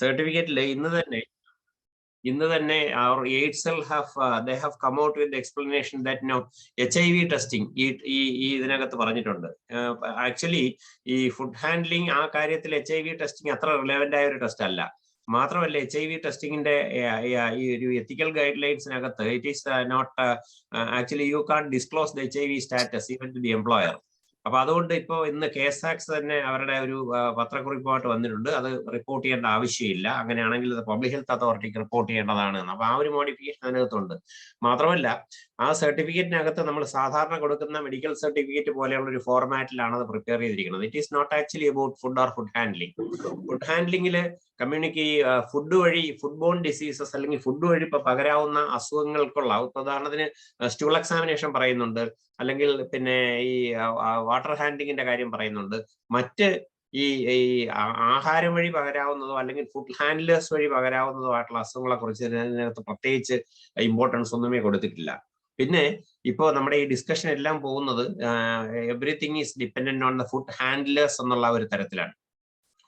സർട്ടിഫിക്കറ്റിൽ ഇന്ന് തന്നെ our AIDSL they have come out with the explanation that now HIV testing ഈ ഇതിനകത്ത് പറഞ്ഞിട്ടുണ്ട്. ആക്ച്വലി ഈ ഫുഡ് ഹാൻഡ്ലിംഗ് ആ കാര്യത്തിൽ HIV ടെസ്റ്റിംഗ് അത്ര റിലവന്റ് ആയ ഒരു ടെസ്റ്റ് അല്ല. മാത്രമല്ല HIV ടെസ്റ്റിംഗിന്റെ ഈ ഒരു എത്തിക്കൽ ഗൈഡ് ലൈൻസിനകത്ത് it is not actually you can disclose the HIV status even to the employer. അപ്പൊ അതുകൊണ്ട് ഇപ്പോൾ ഇന്ന് KSAX തന്നെ അവരുടെ ഒരു പത്രക്കുറിപ്പായിട്ട് വന്നിട്ടുണ്ട്, അത് റിപ്പോർട്ട് ചെയ്യേണ്ട ആവശ്യമില്ല, അങ്ങനെയാണെങ്കിൽ അത് പബ്ലിക് ഹെൽത്ത് അതോറിറ്റിക്ക് റിപ്പോർട്ട് ചെയ്യേണ്ടതാണ്. അപ്പൊ ആ ഒരു മോഡിഫിക്കേഷൻ അതിനകത്തുണ്ട്. മാത്രമല്ല ആ സർട്ടിഫിക്കറ്റിനകത്ത് നമ്മൾ സാധാരണ കൊടുക്കുന്ന മെഡിക്കൽ സർട്ടിഫിക്കറ്റ് പോലെയുള്ള ഒരു ഫോർമാറ്റിലാണ് അത് പ്രിപ്പയർ ചെയ്തിരിക്കുന്നത്. It is not actually about food or food handling. Food ഹാൻഡ്ലിംഗിൽ ഫുഡ് വഴി ഫുഡ് ബോൺ ഡിസീസസ് അല്ലെങ്കിൽ ഫുഡ് വഴി ഇപ്പൊ പകരാവുന്ന അസുഖങ്ങൾക്കുള്ള ഉദാഹരണത്തിന് സ്റ്റൂൾ എക്സാമിനേഷൻ പറയുന്നുണ്ട്, അല്ലെങ്കിൽ പിന്നെ ഈ വാട്ടർ ഹാൻഡ്ലിങ്ങിന്റെ കാര്യം പറയുന്നുണ്ട്. മറ്റ് ഈ ആഹാരം വഴി പകരാവുന്നതോ അല്ലെങ്കിൽ ഫുഡ് ഹാൻഡ്ലേഴ്സ് വഴി പകരാവുന്നതോ ആയിട്ടുള്ള അസുഖങ്ങളെ കുറിച്ച് ഇതിനകത്ത് പ്രത്യേകിച്ച് ഇമ്പോർട്ടൻസ് ഒന്നുമേ കൊടുത്തിട്ടില്ല. പിന്നെ ഇപ്പോൾ നമ്മുടെ ഈ ഡിസ്കഷൻ എല്ലാം പോകുന്നത് everything is dependent on the food handlers എന്നുള്ള ഒരു തരത്തിലാണ്.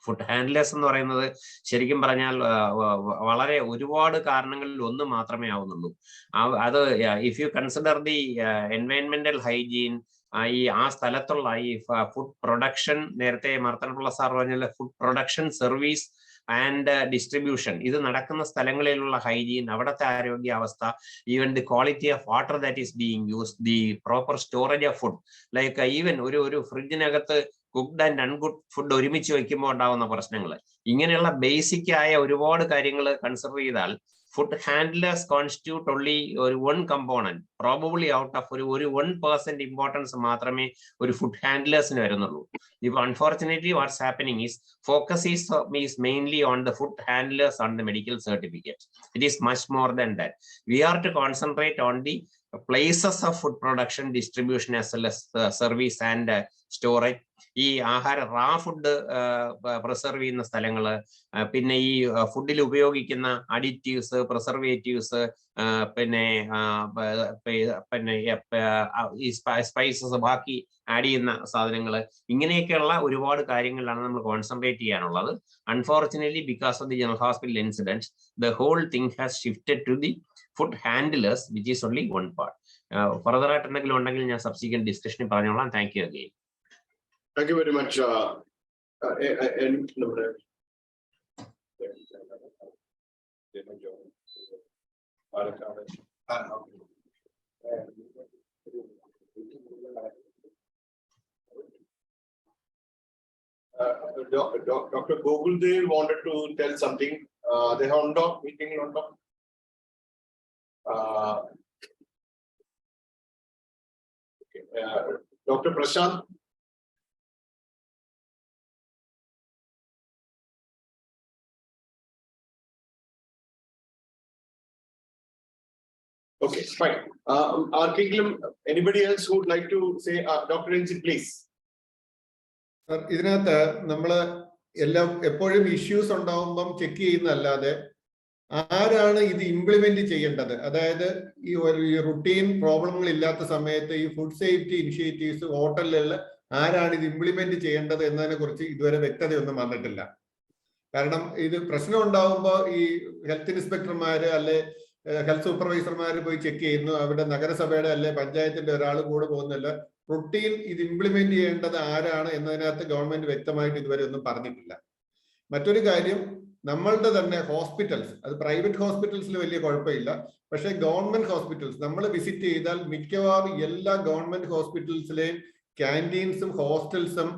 ഫുഡ് ഹാൻഡ്ലേഴ്സ് എന്ന് പറയുന്നത് ശരിക്കും പറഞ്ഞാൽ വളരെ ഒരുപാട് കാരണങ്ങളിൽ ഒന്ന് മാത്രമേ ആവുന്നുള്ളൂ. അത് ഇഫ് യു കൺസിഡർ ദി എൻവയൺമെന്റൽ ഹൈജീൻ, ആ സ്ഥലത്തുള്ള ഈ ഫുഡ് പ്രൊഡക്ഷൻ, നേരത്തെ മാർത്തണ്ഡപിള്ള സാർ പറഞ്ഞ food production, service and distribution, ഇത് നടക്കുന്ന സ്ഥലങ്ങളിലുള്ള ഹൈജീൻ, അവിടുത്തെ ആരോഗ്യാവസ്ഥ, even the quality of water that is being use, the proper storage of food, like even ഒരു ഫ്രിഡ്ജിനകത്ത് കുക്ക്ഡ് ആൻഡ് അൺകുക്ക്ഡ് ഫുഡ് ഒരുമിച്ച് വയ്ക്കുമ്പോൾ ഉണ്ടാവുന്ന പ്രശ്നങ്ങൾ, ഇങ്ങനെയുള്ള ബേസിക് ആയ ഒരുപാട് കാര്യങ്ങൾ കൺസിഡർ ചെയ്താൽ ഫുഡ് ഹാൻഡ്ലേഴ്സ് കോൺസ്റ്റിറ്റ്യൂട്ട് ഓൺലി ഒരു 1 കമ്പോണന്റ്, പ്രോബബ്ലി ഔട്ട് ഓഫ് ഒരു 1% ഇമ്പോർട്ടൻസ് മാത്രമേ ഒരു ഫുഡ് ഹാൻഡ്ലേഴ്സിന് വരുന്നുള്ളൂ. ഇപ്പോൾ unfortunately what's happening is focus is mainly on the food handlers on the medical certificate. It is much more than that. We are to concentrate on the places of food production, distribution as well as service and storage. ഈ raw food preserve ചെയ്യുന്ന സ്ഥലങ്ങള്, പിന്നെ ഈ ഫുഡിൽ ഉപയോഗിക്കുന്ന additives, preservatives, പിന്നെ ഈ spices, ബാക്കി ആഡ് ചെയ്യുന്ന സാധനങ്ങള്, ഇങ്ങനെയൊക്കെയുള്ള ഒരുപാട് കാര്യങ്ങളിലാണ് നമ്മൾ കോൺസെൻട്രേറ്റ് ചെയ്യാനുള്ളത്. Unfortunately because of the general hospital incidence the whole thing has shifted to the food handlers, which is only one part. Further ആയിട്ട് എന്തെങ്കിലും ഉണ്ടെങ്കിൽ ഞാൻ സബ്സിക്വന്റ് ഡിസ്കഷനിൽ പറഞ്ഞോളാം. Thank you again. Thank you very much. Dr. Goguldev wanted to tell something. They have meeting on top. Okay. Dr. Prashant. Okay, fine. Anybody else who would like to say? Dr. Ranjit, please. ഇതിനകത്ത് നമ്മൾ എല്ലാം എപ്പോഴും issues ഉണ്ടാവുമ്പം check ചെയ്യുന്നതല്ലാതെ ആരാണ് ഇത് implement ചെയ്യേണ്ടത്, അതായത് ഈ routine പ്രോബ്ലങ്ങൾ ഇല്ലാത്ത സമയത്ത് ഈ ഫുഡ് സേഫ്റ്റി ഇനിഷ്യേറ്റീവ്സ് ഹോട്ടലുകളിൽ ആരാണ് ഇത് ഇംപ്ലിമെന്റ് ചെയ്യേണ്ടത് എന്നതിനെ കുറിച്ച് ഇതുവരെ വ്യക്തതയൊന്നും വന്നിട്ടില്ല. കാരണം ഇത് പ്രശ്നം ഉണ്ടാവുമ്പോൾ ഈ ഹെൽത്ത് ഇൻസ്പെക്ടർമാര് അല്ലെ ഹെൽത്ത് സൂപ്പർവൈസർമാര് പോയി ചെക്ക് ചെയ്യുന്നു, അവിടെ നഗരസഭയുടെ അല്ലെ പഞ്ചായത്തിന്റെ ഒരാൾ കൂടെ പോകുന്നില്ല. റുട്ടീൻ ഇത് ഇംപ്ലിമെന്റ് ചെയ്യേണ്ടത് ആരാണ് എന്നതിനകത്ത് ഗവൺമെന്റ് വ്യക്തമായിട്ട് ഇതുവരെ ഒന്നും പറഞ്ഞിട്ടില്ല. മറ്റൊരു കാര്യം, നമ്മളുടെ തന്നെ ഹോസ്പിറ്റൽസ്, അത് പ്രൈവറ്റ് ഹോസ്പിറ്റൽസിൽ വലിയ കുഴപ്പമില്ല, പക്ഷെ ഗവൺമെന്റ് ഹോസ്പിറ്റൽസ് നമ്മൾ വിസിറ്റ് ചെയ്താൽ മിക്കവാറും എല്ലാ ഗവൺമെന്റ് ഹോസ്പിറ്റൽസിലെയും ക്യാൻറ്റീൻസും ഹോസ്റ്റൽസും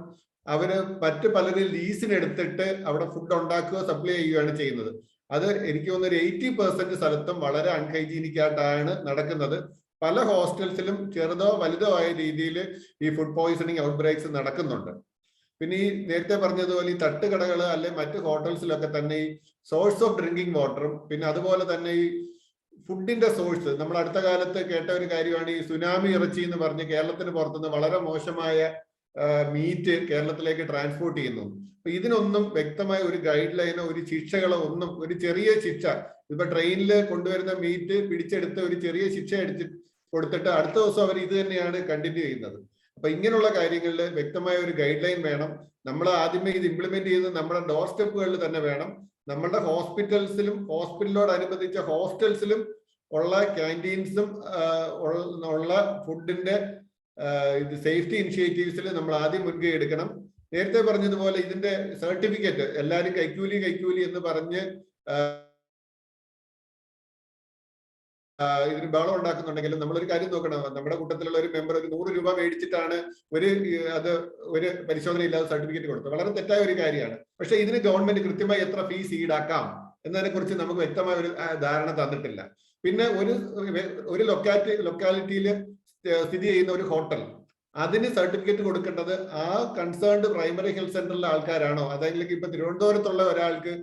അവര് മറ്റ് പലരും ലീസിനെടുത്തിട്ട് അവിടെ ഫുഡ് ഉണ്ടാക്കുകയോ സപ്ലൈ ചെയ്യുകയാണ് ചെയ്യുന്നത്. അത് എനിക്ക് തോന്നുന്നു 80% സ്ഥലത്തും വളരെ അൺഹൈജീനിക് ആയിട്ടാണ് നടക്കുന്നത്. പല ഹോസ്റ്റൽസിലും ചെറുതോ വലുതോ ആയ രീതിയിൽ ഈ ഫുഡ് പോയിസണിങ് ഔട്ട് ബ്രേക്സ് നടക്കുന്നുണ്ട്. പിന്നെ ഈ നേരത്തെ പറഞ്ഞതുപോലെ ഈ തട്ടുകടകൾ അല്ലെ മറ്റ് ഹോട്ടൽസിലൊക്കെ തന്നെ ഈ സോഴ്സ് ഓഫ് ഡ്രിങ്കിങ് വാട്ടറും, പിന്നെ അതുപോലെ തന്നെ ഈ ഫുഡിന്റെ സോഴ്സ്, നമ്മൾ അടുത്ത കാലത്ത് കേട്ട ഒരു കാര്യമാണ് ഈ സുനാമി ഇറച്ചി എന്ന് പറഞ്ഞ് കേരളത്തിന് പുറത്തുനിന്ന് വളരെ മോശമായ മീറ്റ് കേരളത്തിലേക്ക് ട്രാൻസ്പോർട്ട് ചെയ്യുന്നു. അപ്പൊ ഇതിനൊന്നും വ്യക്തമായ ഒരു ഗൈഡ് ലൈനോ ഒരു ശിക്ഷകളോ ഒന്നും, ഒരു ചെറിയ ശിക്ഷ, ഇപ്പൊ ട്രെയിനിൽ കൊണ്ടുവരുന്ന മീറ്റ് പിടിച്ചെടുത്ത് ഒരു ചെറിയ ശിക്ഷ കൊടുത്തിട്ട് അടുത്ത ദിവസം അവർ ഇത് തന്നെയാണ് കണ്ടിന്യൂ ചെയ്യുന്നത്. അപ്പൊ ഇങ്ങനെയുള്ള കാര്യങ്ങളിൽ വ്യക്തമായ ഒരു ഗൈഡ് ലൈൻ വേണം. നമ്മൾ ആദ്യമേ ഇത് ഇംപ്ലിമെന്റ് ചെയ്ത് നമ്മുടെ ഡോർ സ്റ്റെപ്പുകളിൽ തന്നെ വേണം. നമ്മളുടെ ഹോസ്പിറ്റലിനോടനുബന്ധിച്ച ഹോസ്റ്റൽസിലും ഉള്ള ക്യാൻറ്റീൻസും ഉള്ള ഫുഡിന്റെ ഇത് സേഫ്റ്റി ഇനിഷ്യേറ്റീവ്സിൽ നമ്മൾ ആദ്യം മുൻകൈ എടുക്കണം. നേരത്തെ പറഞ്ഞതുപോലെ ഇതിന്റെ സർട്ടിഫിക്കറ്റ് എല്ലാവരും കൈക്കൂലി എന്ന് പറഞ്ഞ് ഇതിന് ബഹളം ഉണ്ടാക്കുന്നുണ്ടെങ്കിലും നമ്മളൊരു കാര്യം നോക്കണം. നമ്മുടെ കൂട്ടത്തിലുള്ള ഒരു മെമ്പർ ഒരു 100 രൂപ മേടിച്ചിട്ടാണ് ഒരു പരിശോധന ഇല്ലാതെ സർട്ടിഫിക്കറ്റ് കൊടുത്തത്. വളരെ തെറ്റായ ഒരു കാര്യമാണ്. പക്ഷെ ഇതിന് ഗവൺമെന്റ് കൃത്യമായി എത്ര ഫീസ് ഈടാക്കാം എന്നതിനെ കുറിച്ച് നമുക്ക് വ്യക്തമായ ഒരു ധാരണ തന്നിട്ടില്ല. പിന്നെ ഒരു ലൊക്കാലിറ്റിയിൽ സ്ഥിതി ചെയ്യുന്ന ഒരു ഹോട്ടൽ, അതിന് സർട്ടിഫിക്കറ്റ് കൊടുക്കേണ്ടത് ആ കൺസേൺഡ് പ്രൈമറി ഹെൽത്ത് സെന്ററിലെ ആൾക്കാരാണോ, അതെങ്കിൽ ഇപ്പൊ തിരുവനന്തപുരത്തുള്ള ഒരാൾക്ക്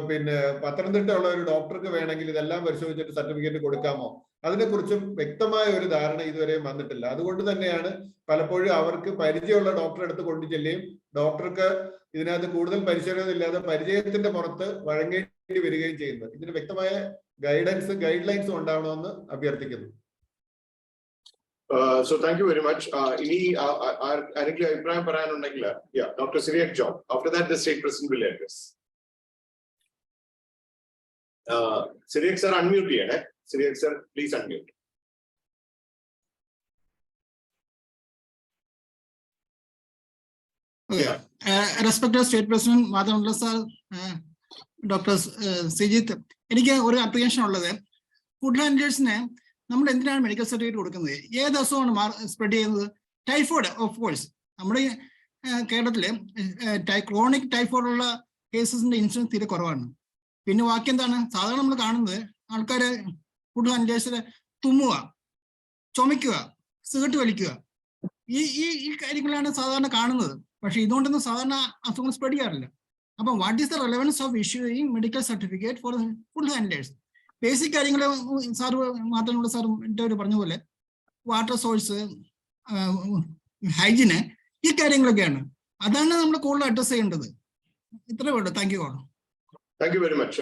പിന്നെ പത്തനംതിട്ടയുള്ള ഒരു ഡോക്ടർക്ക് വേണമെങ്കിൽ ഇതെല്ലാം പരിശോധിച്ചിട്ട് സർട്ടിഫിക്കറ്റ് കൊടുക്കാമോ, അതിനെക്കുറിച്ചും വ്യക്തമായ ഒരു ധാരണ ഇതുവരെയും വന്നിട്ടില്ല. അതുകൊണ്ട് തന്നെയാണ് പലപ്പോഴും അവർക്ക് പരിചയമുള്ള ഡോക്ടറെ അടുത്ത് കൊണ്ടു ചെല്ലുകയും ഡോക്ടർക്ക് ഇതിനകത്ത് കൂടുതൽ പരിശോധന ഇല്ലാതെ പരിചയത്തിന്റെ പുറത്ത് വഴങ്ങേണ്ടി വരികയും ചെയ്യുന്നത്. ഇതിന് വ്യക്തമായ ഗൈഡ് ലൈൻസും ഉണ്ടാവണമെന്ന് അഭ്യർത്ഥിക്കുന്നു. So thank you very much. Any അഭിപ്രായം പറയാനുണ്ടെങ്കിൽ Dr. Syriac John. After that, the state president will address. Syriac sir, unmute ചെയ്യണേ. Syriac sir, please unmute. Respected State President Madhavendra sir, Dr. Sijit, എനിക്ക് ഒരു അപ്രിയൻഷൻ ഉള്ളത്, food ഹാൻഡ്ലേഴ്സിനെ നമ്മൾ എന്തിനാണ് medical certificate കൊടുക്കുന്നത്? ഏത് അസുഖമാണ് സ്പ്രെഡ് ചെയ്യുന്നത്? ടൈഫോയിഡ്. ഓഫ് കോഴ്സ് നമ്മുടെ കേരളത്തില് ക്രോണിക് ടൈഫോയിഡുള്ള കേസസിന്റെ ഇൻസിഡൻസ് തീരെ കുറവാണ്. പിന്നെ ബാക്കി എന്താണ് സാധാരണ നമ്മൾ കാണുന്നത്? ആൾക്കാര് ഫുഡ് ഹാൻഡ്ലേഴ്സിന് തുമ്മുക, ചുമയ്ക്കുക, സിഗരറ്റ് വലിക്കുക, ഈ കാര്യങ്ങളാണ് സാധാരണ കാണുന്നത്. പക്ഷെ ഇതുകൊണ്ടൊന്നും സാധാരണ അസുഖങ്ങൾ സ്പ്രെഡ് ചെയ്യാറില്ല. അപ്പം what is the relevance of issuing medical certificate for food handlers? Basic കാര്യങ്ങൾ സാർ മാറ്റാനുള്ള സാർ പറഞ്ഞ പോലെ വാട്ടർ സോഴ്സ്, ഹൈജീന്, ഈ കാര്യങ്ങളൊക്കെയാണ്. അതാണ് നമ്മൾ കൂടുതൽ അഡ്രസ് ചെയ്യേണ്ടത്. ഇത്രേ ഉള്ളൂ. Thank you. Thank you very much.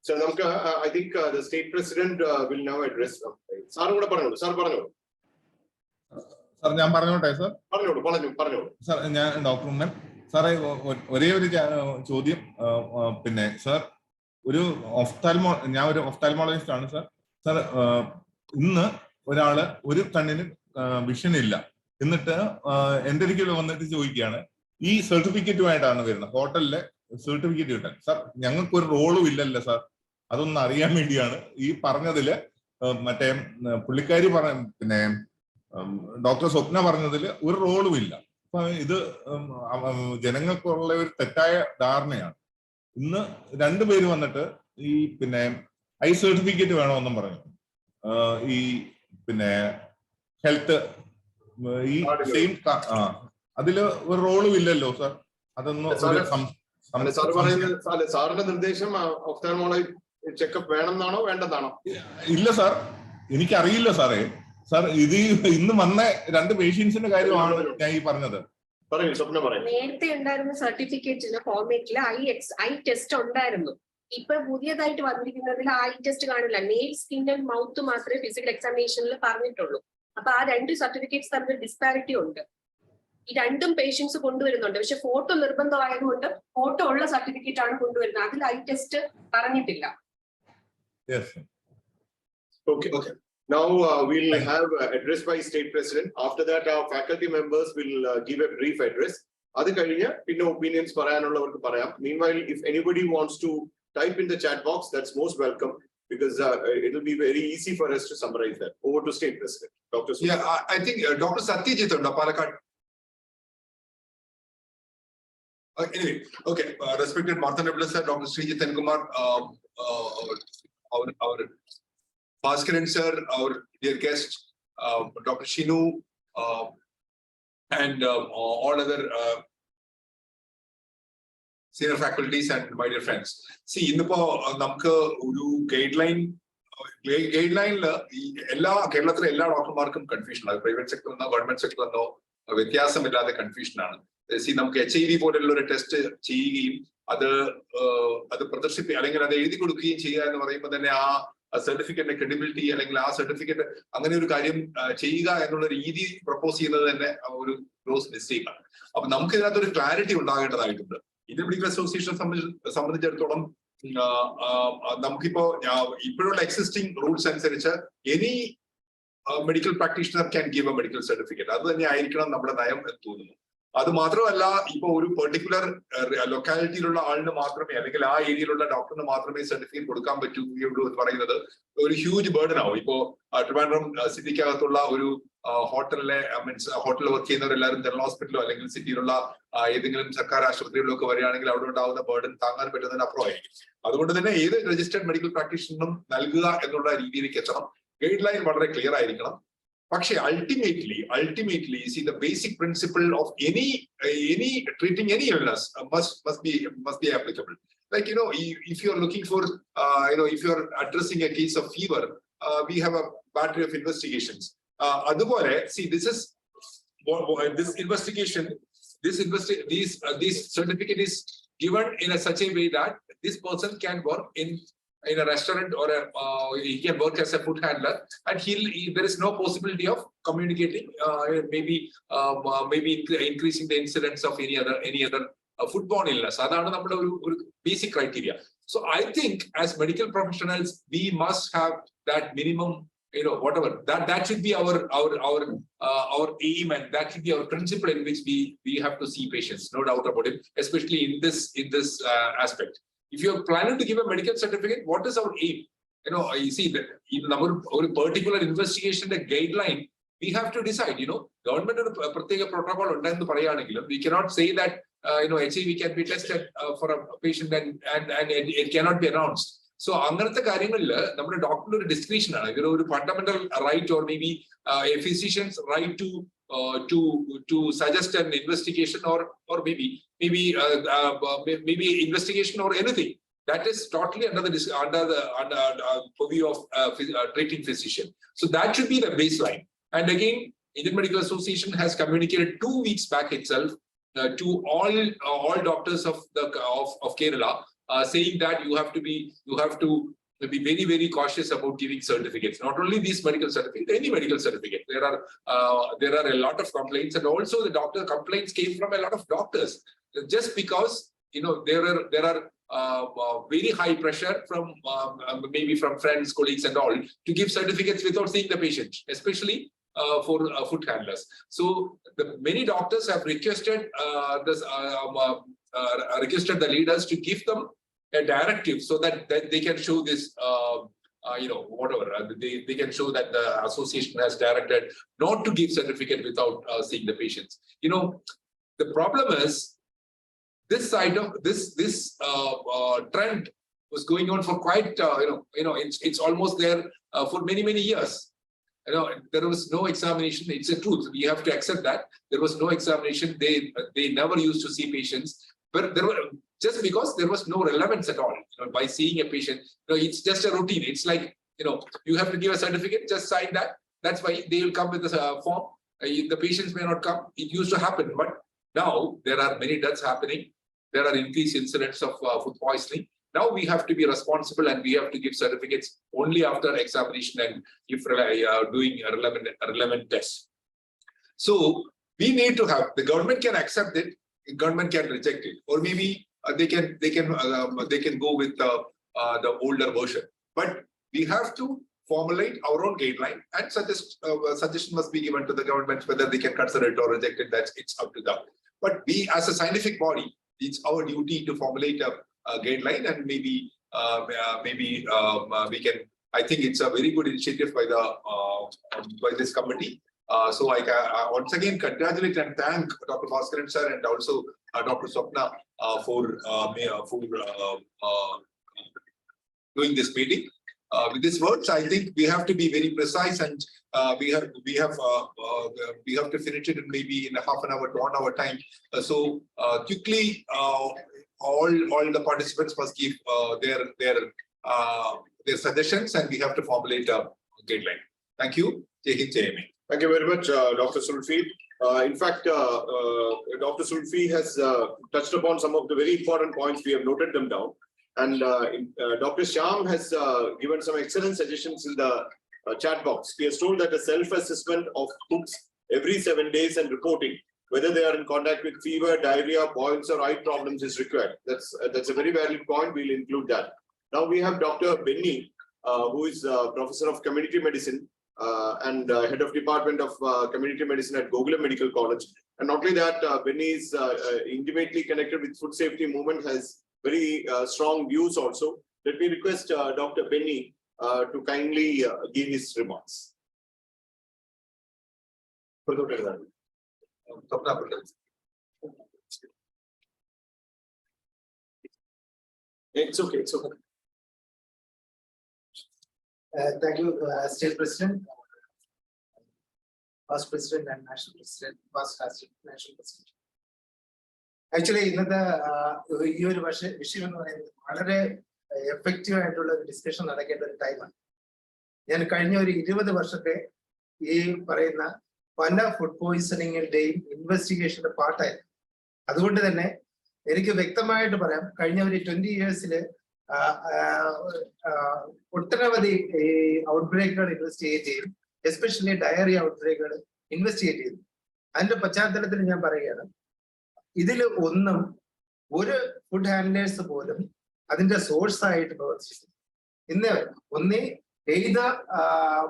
So I think the state president will now address. Sir കൂടെ പറഞ്ഞോളൂ. Sir പറഞ്ഞോളൂ. സാർ ഞാൻ പറഞ്ഞോട്ടെ? സാർ പറഞ്ഞോളൂ. സാർ ഞാൻ ഡോക്ടർ ഉമ്മൻ. സാറേ ഒരേ ഒരു ചോദ്യം. പിന്നെ സാർ ഞാൻ ഒരു ഒഫ്താൽമോളജിസ്റ്റ് ആണ് സാർ. സാർ ഇന്ന് ഒരാള് ഒരു കണ്ണിന് വിഷൻ ഇല്ല, എന്നിട്ട് എന്റെ അടുക്കൽ വന്നിട്ട് ചോദിക്കുകയാണ് ഈ സർട്ടിഫിക്കറ്റുമായിട്ടാണ് വരുന്നത്, ഹോട്ടലിലെ സർട്ടിഫിക്കറ്റ് കിട്ടാൻ. സാർ ഞങ്ങൾക്ക് ഒരു റോളും ഇല്ലല്ലോ സാർ, അതൊന്നും അറിയാൻ വേണ്ടിയാണ്. ഈ പറഞ്ഞതില് മറ്റേ പുള്ളിക്കാരി പിന്നെ ഡോക്ടർ സ്വപ്ന പറഞ്ഞതിൽ ഒരു റോളും ഇല്ല. അപ്പൊ ഇത് ജനങ്ങൾക്കുള്ള ഒരു തെറ്റായ ധാരണയാണ്. ഇന്ന് രണ്ടുപേര് വന്നിട്ട് ഈ പിന്നെ ഐ സർട്ടിഫിക്കറ്റ് വേണമെന്നും പറഞ്ഞു. ഈ പിന്നെ ഹെൽത്ത് ഈ സെയിം അതില് ഒരു റോളും ഇല്ലല്ലോ സാർ. അതൊന്നും സാറിന്റെ നിർദ്ദേശം ഒഫ്താൽമോളജി ചെക്കപ്പ് വേണമെന്നാണോ വേണ്ടെന്നാണോ? ഇല്ല സാർ, എനിക്കറിയില്ല സാറേ. സാർ ഇത് ഇന്ന് വന്ന 2 പേഷ്യൻസിന്റെ കാര്യമാണ് ഞാൻ ഈ പറഞ്ഞത്. നേരത്തെ ഉണ്ടായിരുന്ന സർട്ടിഫിക്കറ്റിന് ഫോർമാറ്റില് ഐ ടെസ്റ്റ് ഉണ്ടായിരുന്നു. ഇപ്പൊ പുതിയതായിട്ട് വന്നിരിക്കുന്നതിൽ ഐ ടെസ്റ്റ് കാണില്ല. നെയിൽ, സ്കിൻ ആൻഡ് മൗത്ത് മാത്രമേ ഫിസിക്കൽ എക്സാമിനേഷനിൽ പറഞ്ഞിട്ടുള്ളൂ. അപ്പൊ ആ 2 സർട്ടിഫിക്കറ്റ്സ് തമ്മിൽ ഡിസ്പാരിറ്റി ഉണ്ട്. ഈ 2 പേഷ്യൻസ് കൊണ്ടുവരുന്നുണ്ട്. പക്ഷെ ഫോട്ടോ നിർബന്ധമായതുകൊണ്ട് ഫോട്ടോ ഉള്ള സർട്ടിഫിക്കറ്റ് ആണ് കൊണ്ടുവരുന്നത്. അതിൽ ഐ ടെസ്റ്റ് പറഞ്ഞിട്ടില്ല. Now we'll have address by state president. After that our faculty members will give a brief address. Adu kazhinja pinne opinions parayanullavarku parayam. Meanwhile, if anybody wants to type in the chat box, that's most welcome, because it will be very easy for us to summarize that. Over to state president, Dr. Sujit. Yeah, I think Dr. Satyajit unda Palakkad. Anyway, okay, respected Martha sir, Dr. Srijit Kumar, our Bhaskaran sir, our dear guest, Dr. Shinu, and all other senior faculties and my dear friends. See, ഇന്നിപ്പോ നമുക്ക് ഒരു ഗൈഡ്ലൈനില് കേരളത്തിലെ എല്ലാ ഡോക്ടർമാർക്കും confusion ആണ്. Private സെക്ടറിൽ government സെക്ടറിൽ വ്യത്യാസമില്ലാതെ കൺഫ്യൂഷനാണ്. നമുക്ക് HIV പോലുള്ള ഒരു ടെസ്റ്റ് ചെയ്യുകയും അത് പ്രദർശിപ്പിക്കുക അല്ലെങ്കിൽ അത് എഴുതി കൊടുക്കുകയും ചെയ്യുക എന്ന് പറയുമ്പോൾ തന്നെ ആ സർട്ടിഫിക്കറ്റിന്റെ ക്രെഡിബിലിറ്റി അല്ലെങ്കിൽ ആ സർട്ടിഫിക്കറ്റ് അങ്ങനെ ഒരു കാര്യം ചെയ്യുക എന്നുള്ള രീതി പ്രപ്പോസ് ചെയ്യുന്നത് തന്നെ ഒരു ഗ്രോസ് മിസ്റ്റേക്ക് ആണ്. അപ്പൊ നമുക്ക് ഇതിനകത്തൊരു ക്ലാരിറ്റി ഉണ്ടാകേണ്ടതായിട്ടുണ്ട്. ഇന്ത്യൻ മെഡിക്കൽ അസോസിയേഷനെ സംബന്ധിച്ചിടത്തോളം നമുക്കിപ്പോ ഇപ്പോഴുള്ള എക്സിസ്റ്റിംഗ് റൂൾസ് അനുസരിച്ച് any medical practitioner can give A medical certificate. അത് തന്നെ ആയിരിക്കണം നമ്മുടെ നയം എന്ന് തോന്നുന്നു. അത് മാത്രമല്ല, ഇപ്പൊ ഒരു പെർട്ടിക്കുലർ ലൊക്കാലിറ്റിയിലുള്ള ആളിന് മാത്രമേ അല്ലെങ്കിൽ ആ ഏരിയയിലുള്ള ഡോക്ടറിന് മാത്രമേ സർട്ടിഫിക്കറ്റ് കൊടുക്കാൻ പറ്റൂ എന്ന് പറയുന്നത് ഒരു ഹ്യൂജ് ബേർഡൻ ആവും. ഇപ്പോ ട്രിവാൻഡ്രം സിറ്റിക്കകത്തുള്ള ഒരു ഹോട്ടലിലെ ഹോട്ടലിൽ വർക്ക് ചെയ്യുന്നവരെല്ലാവരും ജനറൽ ഹോസ്പിറ്റലോ അല്ലെങ്കിൽ സിറ്റിയിലുള്ള ഏതെങ്കിലും സർക്കാർ ആശുപത്രികളിലോ ഒക്കെ വരികയാണെങ്കിൽ അവിടെ ഉണ്ടാകുന്ന ബേർഡൻ താങ്ങാൻ പറ്റുന്നതിന് അപ്പുറമായിരിക്കും. അതുകൊണ്ട് തന്നെ ഏത് രജിസ്റ്റേർഡ് മെഡിക്കൽ പ്രാക്ടീഷണറും നൽകുക എന്നുള്ള രീതിയിലേക്ക് എത്തണം. ഗൈഡ് ലൈൻ വളരെ ക്ലിയർ ആയിരിക്കണം. പക്ഷേ ultimately, see, the basic principle of any treating any illness must be applicable. Like, if you are looking for, if you are addressing a case of fever, we have a battery of investigations. See, this is this investigation, this certificate is given in such a way that this person can work in a restaurant or he can work as a food handler, and there is no possibility of communicating, maybe increasing the incidence of any other foodborne illness. Adana nammada oru basic criteria. So I think as medical professionals we must have that minimum, whatever that should be our aim, and that should be our principle in which we have to see patients, no doubt about it, especially in this aspect. If you are planning to give a medical certificate, what is our aim? You see that in a particular investigation, the guideline, we have to decide. Government protocol, we cannot say that HIV can be tested for a patient and it cannot be announced. So, അങ്ങനത്തെ കാര്യങ്ങളിൽ നമ്മുടെ ഡോക്ടറിന്റെ ഒരു description ആണ്. ഇതൊരു ഒരു fundamental right or may be a physician's right to suggest an investigation or maybe investigation or anything that is totally under the purview of treating physician. So that should be the baseline. And again, Indian Medical Association has communicated 2 weeks back itself to all doctors of Kerala, saying that you have to be very, very cautious about giving certificates. Not only these medical certificates, any medical certificate. There are a lot of complaints, and also the doctor complaints came from a lot of doctors, just because there are very high pressure from maybe from friends, colleagues, and all to give certificates without seeing the patient, especially for food handlers. So many doctors have requested the leaders to give them a directive so that they can show this, whatever, they can show that the association has directed not to give certificate without seeing the patients. The problem is this side of this trend was going on for quite, it's almost there for many years. There was no examination. It's a truth. We have to accept that there was no examination. They never used to see patients, but there were. Just because there was no relevance at all, by seeing a patient, it's just a routine. It's like, you have to give a certificate, just sign that. That's why they will come with a form. The patients may not come. It used to happen, but now there are many deaths happening. There are increased incidents of food poisoning. Now we have to be responsible, and we have to give certificates only after examination and if doing a relevant test. So we need to have, the government can accept it, the government can reject it, or maybe they can go with the older version. But we have to formulate our own guideline, and suggestion must be given to the government whether they can consider it or reject it. It's up to them. But we, as a scientific body, it's our duty to formulate a guideline, and maybe we can. I think it's a very good initiative by this committee. So I once again congratulate and thank Dr. Bhaskaran sir and also Dr. Swapna for doing this meeting. With these words, I think we have to be very precise, and we have to finish it in maybe in a half an hour to 1 hour time. So quickly, all the participants must give their suggestions, and we have to formulate a guideline. Thank you. Jai Hind, Jai IMA. Thank you very much, Dr. Sulfi. In fact, Dr. Sulfi has touched upon some of the very important points. We have noted them down. And Dr. Shyam has given some excellent suggestions in the chat box. He has told that a self-assessment of cooks every 7 days and reporting whether they are in contact with fever, diarrhea, boils, or eye problems is required. That's a very valid point. We'll include that. Now we have Dr. Benny, who is Professor of Community Medicine and Head of Department of Community Medicine at Gokulam Medical College. And not only that, Benny is intimately connected with food safety movement, has very strong views also. Let me request Dr. Benny to kindly give his remarks. It's okay. It's okay. Thank you, State President, Past President, and National President, Past National President. Actually, ഇന്നത്തെ ഈ ഒരു വിഷയം എന്ന് പറയുന്നത് വളരെ effective ആയിട്ടുള്ള ഒരു discussion നടക്കേണ്ട ഒരു ടൈമാണ്. ഞാൻ കഴിഞ്ഞ ഒരു 20 വർഷത്തെ ഈ പറയുന്ന പല ഫുഡ് പോയിസണിങ്ങിന്റെയും ഇൻവെസ്റ്റിഗേഷന്റെ പാർട്ടായിരുന്നു. അതുകൊണ്ട് തന്നെ എനിക്ക് വ്യക്തമായിട്ട് പറയാം, കഴിഞ്ഞ ഒരു 20 ഇയേഴ്സില് ഒട്ടനവധി ഔട്ട്ബ്രേക്കുകൾ ഇൻവെസ്റ്റിഗേറ്റ് ചെയ്യും, എസ്പെഷ്യലി ഡയറിയ ഔട്ട്ബ്രേക്കുകൾ ഇൻവെസ്റ്റിഗേറ്റ് ചെയ്തു. അതിന്റെ പശ്ചാത്തലത്തിൽ ഞാൻ പറയുകയാണ്, ഇതിൽ ഒന്നും ഒരു ഫുഡ് ഹാൻഡ്ലേഴ്സ് പോലും അതിന്റെ സോഴ്സ് ആയിട്ട് പ്രവർത്തിച്ചു. ഇന്ന് ഒന്നേ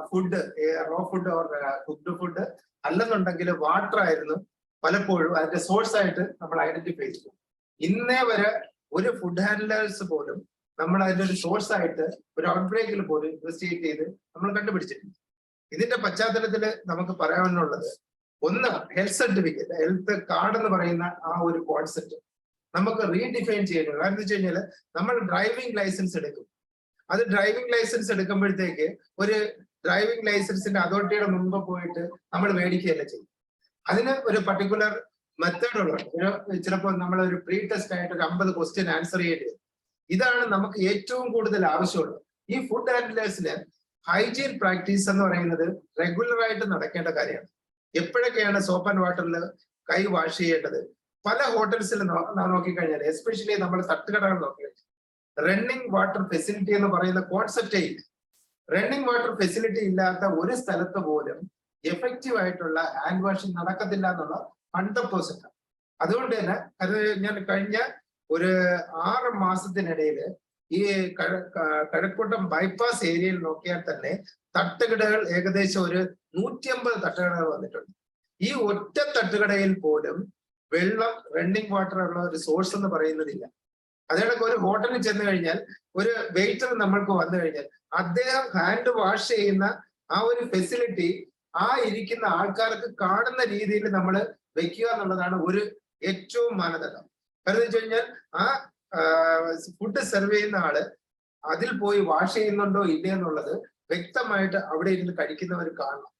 food, raw food or cooked food അല്ലെന്നുണ്ടെങ്കിൽ വാട്ടർ ആയിരുന്നു പലപ്പോഴും അതിന്റെ സോഴ്സ് ആയിട്ട് നമ്മൾ ഐഡന്റിഫൈ ചെയ്തു. ഇന്നേ വരെ ഒരു ഫുഡ് ഹാൻഡ്ലേഴ്സ് പോലും നമ്മൾ അതിന്റെ ഒരു സോഴ്സ് ആയിട്ട് ഒരു ഔട്ട്ബ്രേക്കിൽ പോലും ഇൻവെസ്റ്റിഗേറ്റ് ചെയ്ത് നമ്മൾ കണ്ടുപിടിച്ചിട്ടുണ്ട്. ഇതിന്റെ പശ്ചാത്തലത്തിൽ നമുക്ക് പറയാനുള്ളത്, ഒന്ന് ഹെൽത്ത് സർട്ടിഫിക്കറ്റ്, ഹെൽത്ത് കാർഡ് എന്ന് പറയുന്ന ആ ഒരു കോൺസെപ്റ്റ് നമുക്ക് റീഡിഫൈൻ ചെയ്യണം. കാരണം എന്ന് വെച്ച് കഴിഞ്ഞാൽ നമ്മൾ ഡ്രൈവിംഗ് ലൈസൻസ് എടുക്കും. അത് ഡ്രൈവിംഗ് ലൈസൻസ് എടുക്കുമ്പോഴത്തേക്ക് ഒരു ഡ്രൈവിംഗ് ലൈസൻസിന്റെ അതോറിറ്റിയുടെ മുമ്പ് പോയിട്ട് നമ്മൾ മേടിക്കുകയല്ല ചെയ്യും. അതിന് ഒരു പർട്ടിക്കുലർ മെത്തേഡ് ഉള്ളത്. ചിലപ്പോൾ നമ്മൾ ഒരു പ്രീ ടെസ്റ്റ് ആയിട്ട് ഒരു 50 ക്വസ്റ്റ്യൻ ആൻസർ ചെയ്യേണ്ടി വരും. ഇതാണ് നമുക്ക് ഏറ്റവും കൂടുതൽ ആവശ്യമുള്ളത്. ഈ ഫുഡ് ഹാൻഡ്ലേഴ്സിന് ഹൈജീൻ പ്രാക്ടീസ് എന്ന് പറയുന്നത് റെഗുലർ ആയിട്ട് നടക്കേണ്ട കാര്യമാണ്. എപ്പോഴൊക്കെയാണ് സോപ്പ് ആൻഡ് വാട്ടറിൽ കൈ വാഷ് ചെയ്യേണ്ടത്? പല ഹോട്ടൽസിൽ നോക്കിക്കഴിഞ്ഞാൽ, എസ്പെഷ്യലി നമ്മൾ തട്ടുകടകൾ നോക്കിക്കഴിഞ്ഞാൽ, റണ്ണിങ് വാട്ടർ ഫെസിലിറ്റി എന്ന് പറയുന്ന കോൺസെപ്റ്റേ ഇല്ല. റണ്ണിങ് വാട്ടർ ഫെസിലിറ്റി ഇല്ലാത്ത ഒരു സ്ഥലത്ത് പോലും എഫക്റ്റീവ് ആയിട്ടുള്ള ഹാൻഡ് വാഷിംഗ് നടക്കത്തില്ല എന്നുള്ള 100%. അതുകൊണ്ട് തന്നെ അത് ഞാൻ കഴിഞ്ഞ ഒരു 6 മാസത്തിനിടയിൽ ഈ കഴക്കൂട്ടം ബൈപ്പാസ് ഏരിയയിൽ നോക്കിയാൽ തന്നെ തട്ടുകടകൾ ഏകദേശം ഒരു 150 തട്ടുകടകൾ വന്നിട്ടുണ്ട്. ഈ ഒറ്റ തട്ടുകടയിൽ പോലും വെള്ളം, റണ്ണിങ് വാട്ടർ ഉള്ള ഒരു സോഴ്സ് എന്ന് പറയുന്നതില്ല. അതേണക്ക് ഒരു ഹോട്ടലിൽ ചെന്ന് കഴിഞ്ഞാൽ ഒരു വെയിറ്റർ നമ്മൾക്ക് വന്നു കഴിഞ്ഞാൽ അദ്ദേഹം ഹാൻഡ് വാഷ് ചെയ്യുന്ന ആ ഒരു ഫെസിലിറ്റി ആ ഇരിക്കുന്ന ആൾക്കാർക്ക് കാണുന്ന രീതിയിൽ നമ്മൾ വെക്കുക എന്നുള്ളതാണ് ഒരു ഏറ്റവും മാനദണ്ഡം. കാരണം വെച്ച് കഴിഞ്ഞാൽ ആ ഫുഡ് സെർവ് ചെയ്യുന്ന ആള് അതിൽ പോയി വാഷ് ചെയ്യുന്നുണ്ടോ ഇല്ലേ എന്നുള്ളത് വ്യക്തമായിട്ട് അവിടെ ഇരുന്ന് കഴിക്കുന്നവർ കാണണം.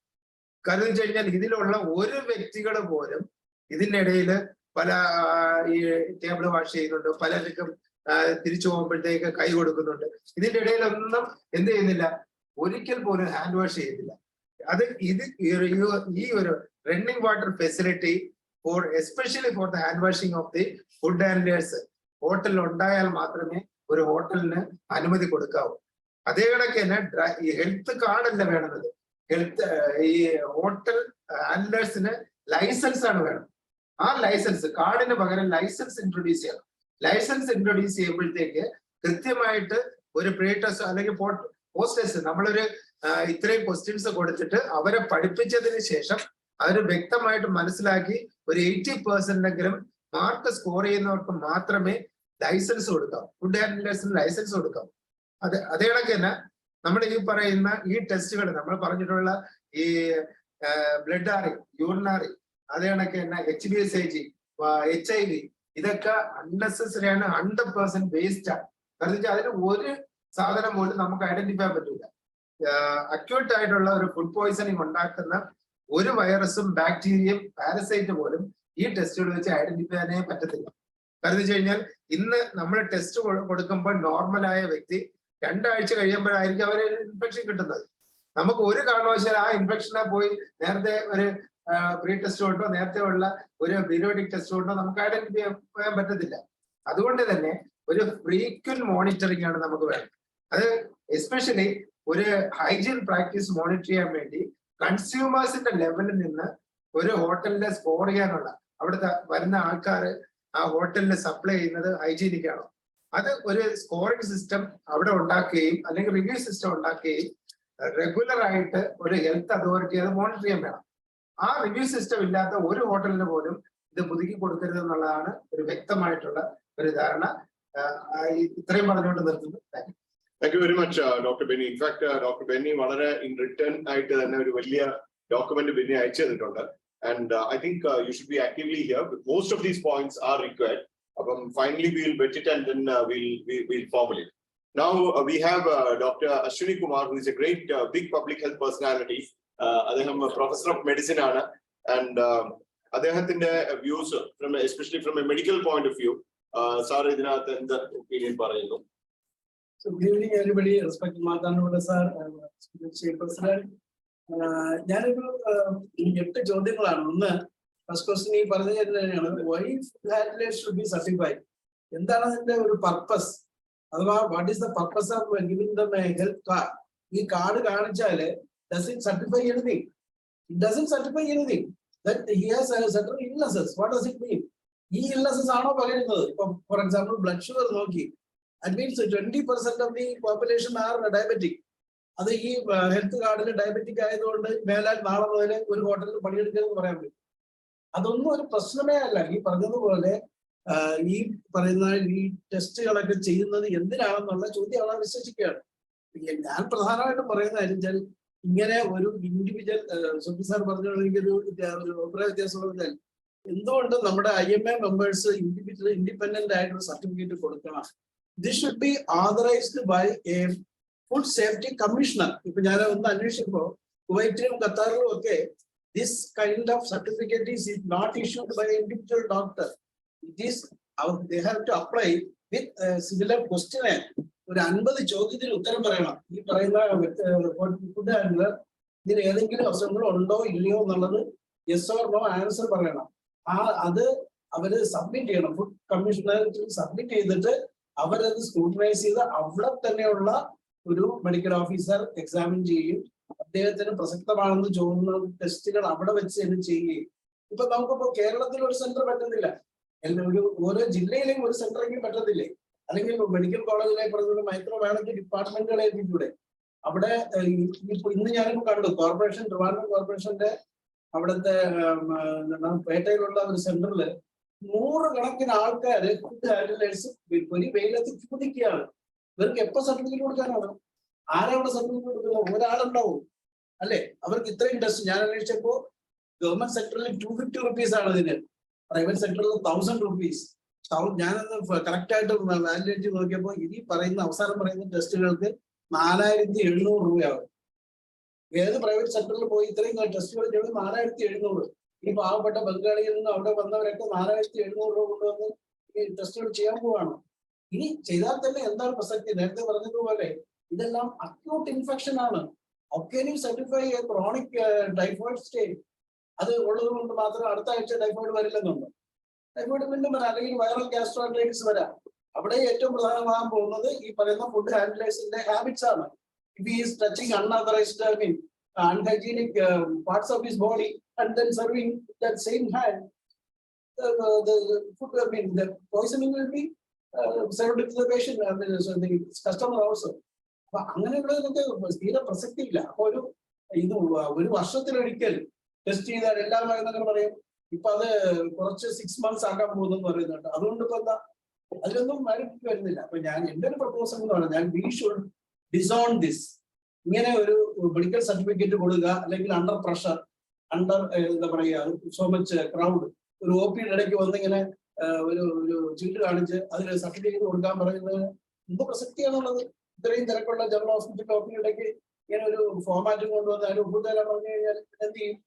കാരണം വെച്ച് കഴിഞ്ഞാൽ ഇതിലുള്ള ഒരു വ്യക്തികൾ പോലും ഇതിന്റെ ഇടയിൽ പല ഈ ടേബിൾ വാഷ് ചെയ്യുന്നുണ്ട്, പലർക്കും തിരിച്ചു പോകുമ്പോഴത്തേക്ക് കൈ കൊടുക്കുന്നുണ്ട്. ഇതിന്റെ ഇടയിലൊന്നും എന്ത് ചെയ്യുന്നില്ല, ഒരിക്കൽ പോലും ഹാൻഡ് വാഷ് ചെയ്യുന്നില്ല. അത് ഈ ഒരു running water facility four especially for the hand washing of the food handlers ഹോട്ടലിൽ ഉണ്ടായാൽ മാത്രമേ ഒരു ഹോട്ടലിന് അനുമതി കൊടുക്കാവൂ. അതേ കണക്ക് തന്നെ ഈ ഹെൽത്ത് കാർഡല്ല വേണമെന്നത്, ഈ ഹോട്ടൽ ഹാൻഡ്ലേഴ്സിന് ലൈസൻസ് ആണ് വേണം. ആ ലൈസൻസ് കാർഡിന് പകരം ലൈസൻസ് ഇൻട്രൊഡ്യൂസ് ചെയ്യണം. ലൈസൻസ് ഇൻട്രൊഡ്യൂസ് ചെയ്യുമ്പോഴത്തേക്ക് കൃത്യമായിട്ട് ഒരു പ്രീ ടെസ്റ്റ് അല്ലെങ്കിൽ പോസ്റ്റ് ടെസ്റ്റ് നമ്മളൊരു ഇത്രയും ക്വസ്റ്റ്യൻസ് കൊടുത്തിട്ട് അവരെ പഠിപ്പിച്ചതിന് ശേഷം അവർ വ്യക്തമായിട്ട് മനസ്സിലാക്കി ഒരു 80% മാർക്ക് സ്കോർ ചെയ്യുന്നവർക്ക് മാത്രമേ ലൈസൻസ് കൊടുക്കാം, ഫുഡ് ഹാൻഡ്ലേഴ്സിന് ലൈസൻസ് കൊടുക്കാം. അതേ കണക്ക് തന്നെ നമ്മൾ ഈ പറയുന്ന ഈ ടെസ്റ്റുകൾ നമ്മൾ പറഞ്ഞിട്ടുള്ള ഈ ബ്ലഡ് ആറി, യൂറിനാറി, അതേ കണക്ക് തന്നെ HbSAg, HIV, ഇതൊക്കെ അൺനെസസറി ആണ്, 100% വേസ്റ്റ് ആണ്. കാരണം വെച്ചാൽ അതിന് ഒരു സാധനം പോലും നമുക്ക് ഐഡന്റിഫൈ പറ്റില്ല. അക്യൂട്ട് ആയിട്ടുള്ള ഒരു ഫുഡ് പോയിസണിങ് ഉണ്ടാക്കുന്ന ഒരു വൈറസും ബാക്ടീരിയയും പാരസൈറ്റ് പോലും ഈ ടെസ്റ്റുകൾ വെച്ച് ഐഡന്റിഫൈ ചെയ്യാനേ പറ്റത്തില്ല. കാരണം വെച്ച് കഴിഞ്ഞാൽ ഇന്ന് നമ്മൾ ടെസ്റ്റ് കൊടുക്കുമ്പോൾ നോർമലായ വ്യക്തി 2 ആഴ്ച കഴിയുമ്പോഴായിരിക്കും അവര് ഇൻഫെക്ഷൻ കിട്ടുന്നത്. നമുക്ക് ഒരു കാരണവശാലും ആ ഇൻഫെക്ഷനെ പോയി നേരത്തെ ഒരു പ്രീ ടെസ്റ്റ് കൊണ്ടോ നേരത്തെ ഉള്ള ഒരു പീരിയോഡിക് ടെസ്റ്റ് കൊണ്ടോ നമുക്ക് ഐഡന്റിഫൈ ചെയ്യാൻ പറ്റത്തില്ല. അതുകൊണ്ട് തന്നെ ഒരു ഫ്രീക്വന്റ് മോണിറ്ററിംഗ് ആണ് നമുക്ക് വേണം. അത് എസ്പെഷ്യലി ഒരു ഹൈജീൻ പ്രാക്ടീസ് മോണിറ്റർ ചെയ്യാൻ വേണ്ടി കൺസ്യൂമേഴ്സിന്റെ ലെവലിൽ നിന്ന് ഒരു ഹോട്ടലിനെ സ്കോർ ചെയ്യാനുള്ള അവിടുത്തെ വരുന്ന ആൾക്കാർ ആ ഹോട്ടലിൽ സപ്ലൈ ചെയ്യുന്നത് ഹൈജീനിക് ആണോ? അത് ഒരു സ്കോറിംഗ് സിസ്റ്റം അവിടെ ഉണ്ടാക്കുകയും അല്ലെങ്കിൽ റിവ്യൂ സിസ്റ്റം ഉണ്ടാക്കുകയും റെഗുലർ ആയിട്ട് ഒരു ഹെൽത്ത് അതോറിറ്റി അത് മോണിറ്റർ ചെയ്യാൻ വേണം. ആ റിവ്യൂ സിസ്റ്റം ഇല്ലാത്ത ഒരു ഹോട്ടലിന് പോലും ഇത് പുതുക്കി കൊടുക്കരുത് എന്നുള്ളതാണ് ഒരു വ്യക്തമായിട്ടുള്ള ഒരു ധാരണ. ഇത്രയും പറഞ്ഞുകൊണ്ട് നിർത്തുന്നു. Thank you very much, Dr. Benny. In fact, Dr. Benny വളരെ in return ആയിട്ട് തന്നെ ഒരു വലിയ document Benny അയച്ചു തന്നിട്ടുണ്ട്. And I think you should be actively here. Most of these points are required. Finally, we will bet it and then we'll formulate. Now we have Dr. Ashwini Kumar, who is a great big public health personality. അദ്ദേഹം professor of medicine ആണ്. And അദ്ദേഹത്തിന്റെ views especially from a medical point of view, sir ഇതിനകത്ത് എന്ത് opinion പറയുന്നു? So good evening everybody, respected Madhananda sir, Chairperson. ഞാനൊരു 8 ചോദ്യങ്ങളാണ്. ഒന്ന്, first question ഈ പറഞ്ഞു തന്നെയാണ്, why food handlers should be certified? എന്താണ് അതിന്റെ ഒരു പർപ്പസ്? അഥവാ what is the purpose of giving them a health card? ഈ കാർഡ് കാണിച്ചാല് does it certify anything? It doesn't certify anything. That he has certain illnesses. What does it mean? ഈ illnesses ആണോ പകരുന്നത്? ഇപ്പൊ ഫോർ എക്സാമ്പിൾ ബ്ലഡ് ഷുഗർ നോക്കി, that means 20% of the population are diabetic. അത് ഈ health കാർഡിൽ diabetic ആയതുകൊണ്ട് മേലാൽ നാളെ മുതൽ ഒരു ഹോട്ടലിൽ പണിയെടുക്കരുതെന്ന് പറയാൻ പറ്റും. അതൊന്നും ഒരു പ്രശ്നമേ അല്ല. ഈ പറഞ്ഞതുപോലെ ഈ പറയുന്ന ഈ ടെസ്റ്റുകളൊക്കെ ചെയ്യുന്നത് എന്തിനാണെന്നുള്ള ചോദ്യം അവളെ വിശ്വസിക്കുകയാണ്. ഞാൻ പ്രധാനമായിട്ടും പറയുന്ന കാര്യം ഇങ്ങനെ ഒരു ഇൻഡിവിജ്വൽ സുബി സാർ പറഞ്ഞോളൂ, എനിക്കൊരു അഭിപ്രായ വ്യത്യാസം പറഞ്ഞാൽ എന്തുകൊണ്ട് നമ്മുടെ IMA മെമ്പേഴ്സ് ഇൻഡിപെൻഡന്റ് ആയിട്ടൊരു സർട്ടിഫിക്കറ്റ് കൊടുക്കണം? This should be authorised by a food safety commissioner. ഇപ്പൊ ഞാൻ ഒന്ന് അന്വേഷിക്കുമ്പോൾ കുവൈറ്റിലും ഖത്താറിലും ഒക്കെ this kind of certificate is not issued by an individual doctor. It is they have to apply with a similar questionnaire. ഒരു 50 ചോദ്യത്തിന് ഉത്തരം പറയണം. ഈ പറയുന്ന ഫുഡ് ഹാൻഡ്ലർ ഇതിന് ഏതെങ്കിലും അസുഖങ്ങൾ ഉണ്ടോ ഇല്ലയോ എന്നുള്ളത് യെസ് ഓർ നോ ആൻസർ പറയണം. അത് അവര് സബ്മിറ്റ് ചെയ്യണം. ഫുഡ് കമ്മീഷണർക്ക് സബ്മിറ്റ് ചെയ്തിട്ട് അവരത് സ്ക്രൂട്ടനൈസ് ചെയ്ത് അവിടെ തന്നെയുള്ള ഒരു മെഡിക്കൽ ഓഫീസർ എക്സാമിൻ ചെയ്യും. അദ്ദേഹത്തിന് പ്രസക്തമാണെന്ന് തോന്നുന്ന ടെസ്റ്റുകൾ അവിടെ വെച്ച് തന്നെ ചെയ്യുകയും. ഇപ്പൊ നമുക്കിപ്പോ കേരളത്തിൽ ഒരു സെന്റർ പറ്റുന്നില്ല, ഓരോ ജില്ലയിലും ഒരു സെന്ററെങ്കിലും പറ്റത്തില്ലേ? അല്ലെങ്കിൽ മെഡിക്കൽ കോളേജിലെ പറഞ്ഞ മൈക്രോബയോളജി ഡിപ്പാർട്ട്മെന്റുകളെ എത്തിക്കൂടെ? അവിടെ ഇന്ന് ഞാനിപ്പോ കണ്ടു കോർപ്പറേഷൻ, ട്രിവാൻഡ്രം കോർപ്പറേഷന്റെ അവിടുത്തെ പേട്ടയിലുള്ള ഒരു സെന്ററിൽ 100 കണക്കിന് ആൾക്കാര് ഫുഡ് ഹാൻഡ്ലേഴ്സ് ഒരു വെയിലത്ത് കുതിക്കുകയാണ്. ഇവർക്ക് എപ്പോ സർട്ടിഫിക്കറ്റ് കൊടുക്കാനാണ്? ആരവിടെ സർട്ടിഫിക്കറ്റ് കൊടുക്കുന്നത്? ഒരാളുണ്ടാവും അല്ലെ? അവർക്ക് ഇത്രയും ടെസ്റ്റ് ഞാൻ അന്വേഷിച്ചപ്പോ ഗവൺമെന്റ് സെക്ടറിൽ 250 rupees ആണ് ഇതിന്, പ്രൈവറ്റ് സെക്ടറിൽ 1000 rupees. ഞാനത് കറക്റ്റ് ആയിട്ട് വാലിഡേറ്റ് നോക്കിയപ്പോ ഇനി പറയുന്ന അവസാനം പറയുന്ന ടെസ്റ്റുകൾക്ക് 4700 രൂപയാവും. ഏത് പ്രൈവറ്റ് സെക്ടറിൽ പോയി ഇത്രയും ടെസ്റ്റുകൾ ചെയ്ത് 4700? ഈ പാവപ്പെട്ട ബംഗാളിയിൽ നിന്ന് അവിടെ വന്നവരൊക്കെ 4700 രൂപ കൊണ്ടുവന്ന് ഈ ടെസ്റ്റുകൾ ചെയ്യാൻ പോവാണ്. ഇനി ചെയ്താൽ തന്നെ എന്താണ് പ്രസക്തി? നേരത്തെ പറഞ്ഞതുപോലെ ഇതെല്ലാം അക്യൂട്ട് ഇൻഫെക്ഷൻ ആണ്. ഒക്കേനി സർട്ടിഫൈ ക്രോണിക് ടൈഫോയിഡ് സ്റ്റേറ്റ് അത് ഉള്ളത് കൊണ്ട് മാത്രം അടുത്ത ആഴ്ച ടൈഫോയിഡ് വരില്ലെന്നുണ്ട്. ടൈഫോയിഡ് വീണ്ടും വരാം, അല്ലെങ്കിൽ വൈറൽ ഗ്യാസ്ട്രോഎൻറ്ററിറ്റിസ് വരാം. അവിടെ ഏറ്റവും പ്രധാനമാകാൻ പോകുന്നത് ഈ പറയുന്ന ഫുഡ് ഹാൻഡ്ലേഴ്സിന്റെ ഹാബിറ്റ്സ് ആണ്. If he is touching unauthorised unhygienic parts of his body and then serving that same hand, the food, the poisoning will be served to the patient and the customer also. അപ്പൊ അങ്ങനെയുള്ളതിനൊക്കെ തീരെ പ്രസക്തി ഇല്ല. അപ്പൊ ഒരു വർഷത്തിലൊരിക്കൽ test ചെയ്താൽ എല്ലാവരും പറയും. ഇപ്പൊ അത് കുറച്ച് 6 months ആക്കാൻ പോകുന്നു പറയുന്നുണ്ട്. അതുകൊണ്ട് ഇപ്പൊ എന്താ അതിലൊന്നും വരുന്നില്ല. അപ്പൊ എന്റെ ഒരു പ്രപ്പോസൽ എന്ന് പറഞ്ഞാൽ വി ഷുഡ് ഡിസോൺ ദിസ്. ഇങ്ങനെ ഒരു മെഡിക്കൽ സർട്ടിഫിക്കറ്റ് കൊടുക്കുക, അല്ലെങ്കിൽ അണ്ടർ പ്രഷർ, എന്താ പറയുക, സോ മച്ച് ക്രൗഡ്, ഒരു OPയുടെ ഇടയ്ക്ക് വന്നിങ്ങനെ ഒരു ചീട്ട് കാണിച്ച് അതിന് സർട്ടിഫിക്കറ്റ് കൊടുക്കാൻ പറയുന്നത് എന്ത് പ്രസക്തിയാണുള്ളത്? ഇത്രയും തിരക്കുള്ള ജനറൽ ഹോസ്പിറ്റൽ OPയുടെ ഇടയ്ക്ക് ഇങ്ങനെ ഒരു ഫോമാറ്റും കൊണ്ടുവന്ന് അതിന് ഒപ്പുതരാൻ പറഞ്ഞു കഴിഞ്ഞാൽ എന്ത് ചെയ്യും?